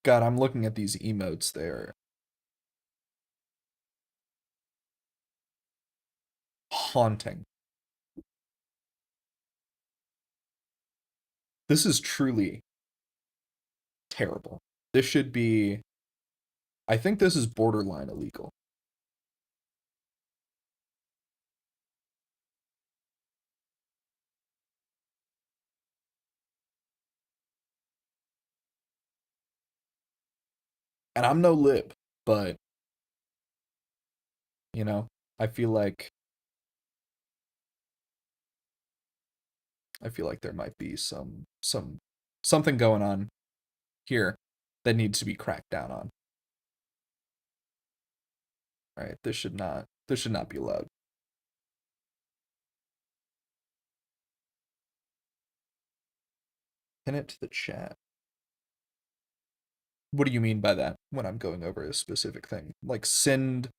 God, I'm looking at these emotes. They're haunting. This is truly terrible. This should be, I think this is borderline illegal. And I'm no lib, but you know, I feel like there might be something going on here that needs to be cracked down on. Right? This should not be allowed. Pin it to the chat. What do you mean by that when I'm going over a specific thing? Like send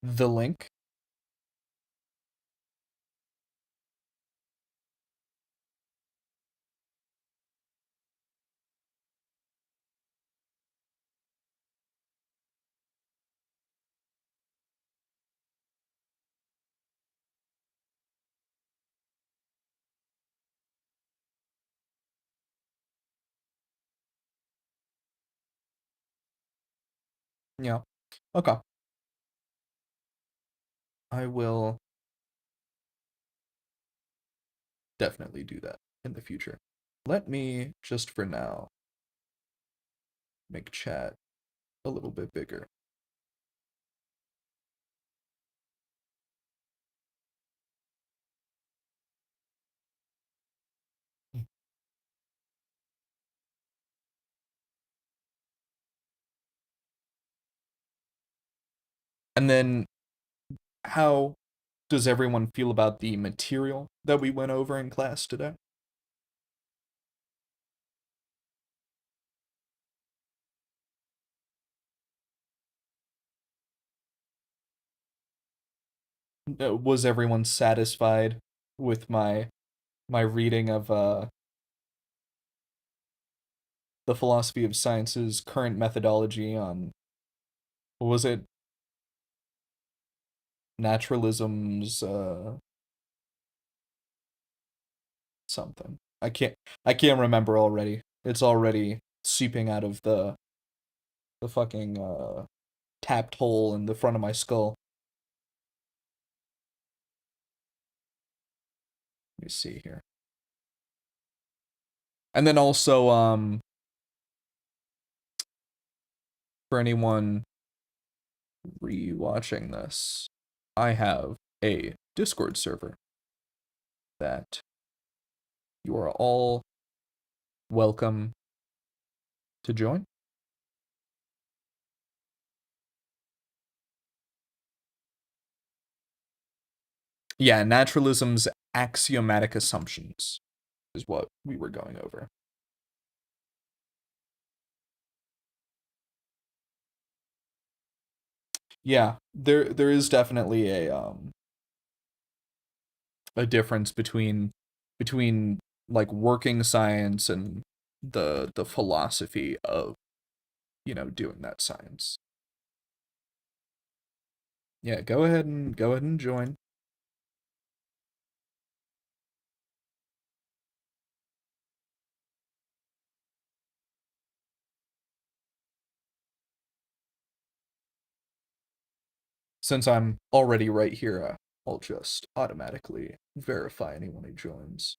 the link? Yeah. Okay. I will definitely do that in the future. Let me just for now make chat a little bit bigger. And then how does everyone feel about the material that we went over in class today? Was everyone satisfied with my reading of the philosophy of science's current methodology on, what was it, naturalism's something. I can't remember already. It's already seeping out of the fucking tapped hole in the front of my skull. Let me see here. And then also for anyone rewatching this, I have a Discord server that you are all welcome to join. Yeah, naturalism's axiomatic assumptions is what we were going over. Yeah, there is definitely a difference between like working science and the philosophy of, doing that science. Yeah, go ahead and join. Since I'm already right here, I'll just automatically verify anyone who joins.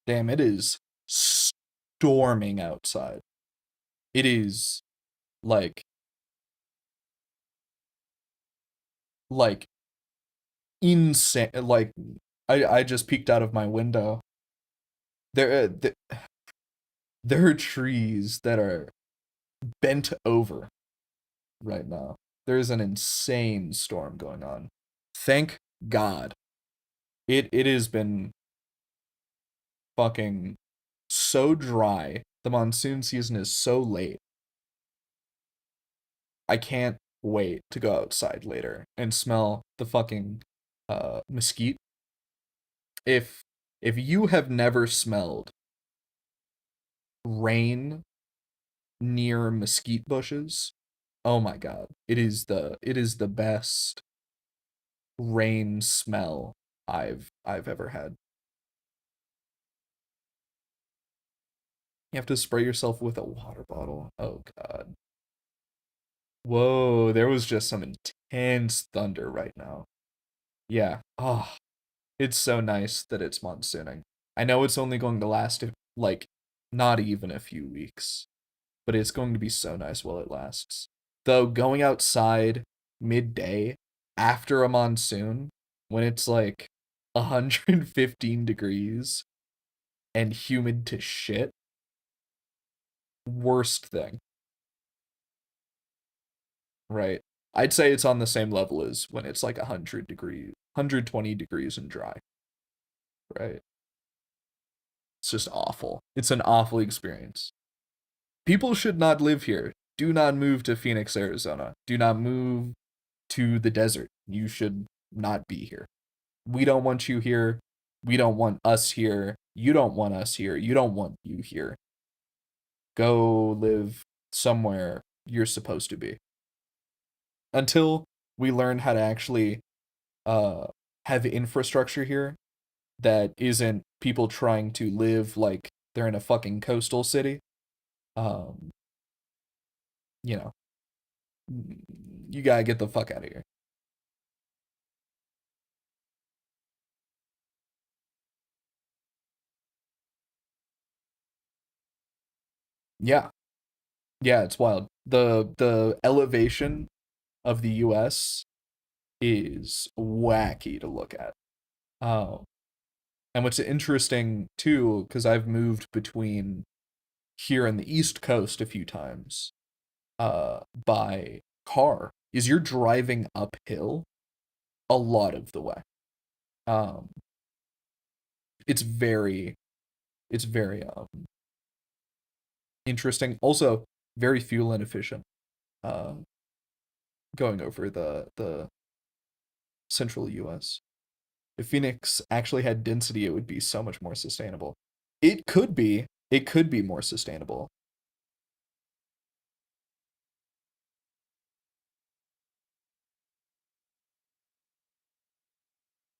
Damn, it is storming outside. It is like like insane. Like I just peeked out of my window. There are trees that are bent over right now. There's an insane storm going on. Thank God. It has been fucking so dry. The monsoon season is so late. I can't wait to go outside later and smell the fucking mesquite. If you have never smelled rain near mesquite bushes, oh my God. It is the best rain smell I've ever had. You have to spray yourself with a water bottle. Oh God. Whoa, there was just some intense thunder right now. Yeah. Oh, it's so nice that it's monsooning. I know it's only going to last like not even a few weeks, but it's going to be so nice while it lasts. Though going outside midday after a monsoon when it's like 115 degrees and humid to shit, worst thing, right? I'd say it's on the same level as when it's like 100 degrees, 120 degrees and dry, right? It's just awful. It's an awful experience. People should not live here. Do not move to Phoenix, Arizona. Do not move to the desert. You should not be here. We don't want you here. We don't want us here. You don't want us here. You don't want you here. Go live somewhere you're supposed to be. Until we learn how to actually uh have infrastructure here that isn't people trying to live like they're in a fucking coastal city. Um, you know, you gotta get the fuck out of here. Yeah, yeah, it's wild. The elevation of the U.S. is wacky to look at. Um, and what's interesting too, because I've moved between here and the East Coast a few times, by car, is you're driving uphill a lot of the way. Um, it's very, it's very interesting. Also, very fuel inefficient. Uh, going over the central U.S. If Phoenix actually had density, it would be so much more sustainable. It could be. It could be more sustainable.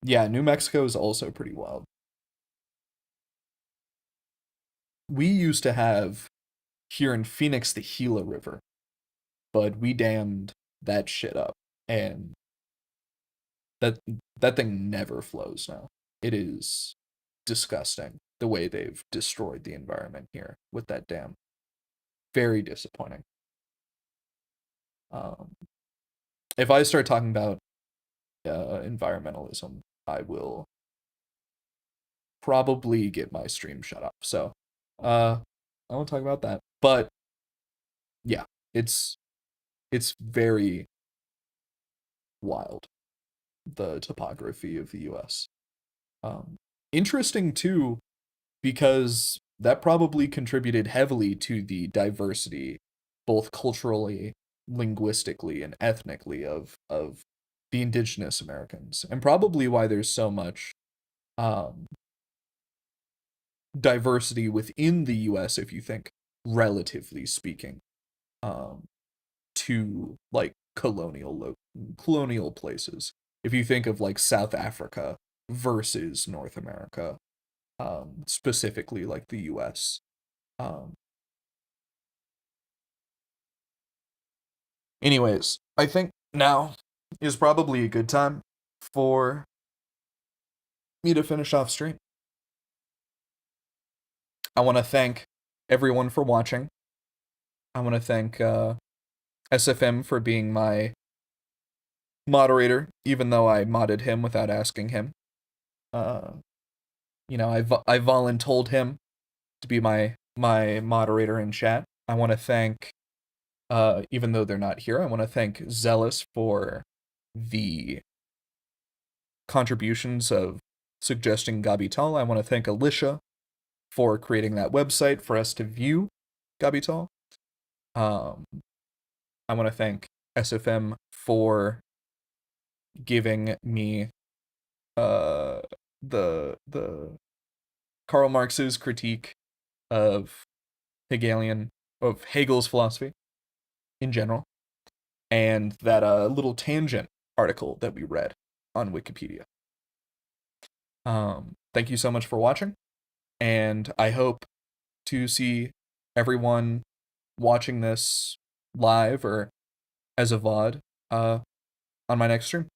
Yeah, New Mexico is also pretty wild. We used to have here in Phoenix the Gila River, but we dammed that shit up, and that that thing never flows now. It is disgusting the way they've destroyed the environment here with that dam. Very disappointing. Um, if I start talking about environmentalism, I will probably get my stream shut up. So, I won't talk about that. But yeah, it's it's very wild, the topography of the U.S. Um, interesting too, because that probably contributed heavily to the diversity, both culturally, linguistically, and ethnically of the indigenous Americans, and probably why there's so much um, diversity within the U.S. if you think relatively speaking, um, to like colonial places. If you think of like South Africa versus North America, specifically like the U.S. Um, anyways, I think now is probably a good time for me to finish off stream. I want to thank everyone for watching. I want to thank SFM for being my moderator, even though I modded him without asking him. Uh, I voluntold him to be my moderator in chat. I want to thank, even though they're not here, I want to thank Zealous for the contributions of suggesting Gabital. I want to thank Alicia for creating that website for us to view Gabital. Um, I want to thank SFM for giving me uh the Karl Marx's critique of Hegelian of Hegel's philosophy in general, and that little tangent article that we read on Wikipedia. Thank you so much for watching, and I hope to see everyone watching this live or as a VOD on my next stream.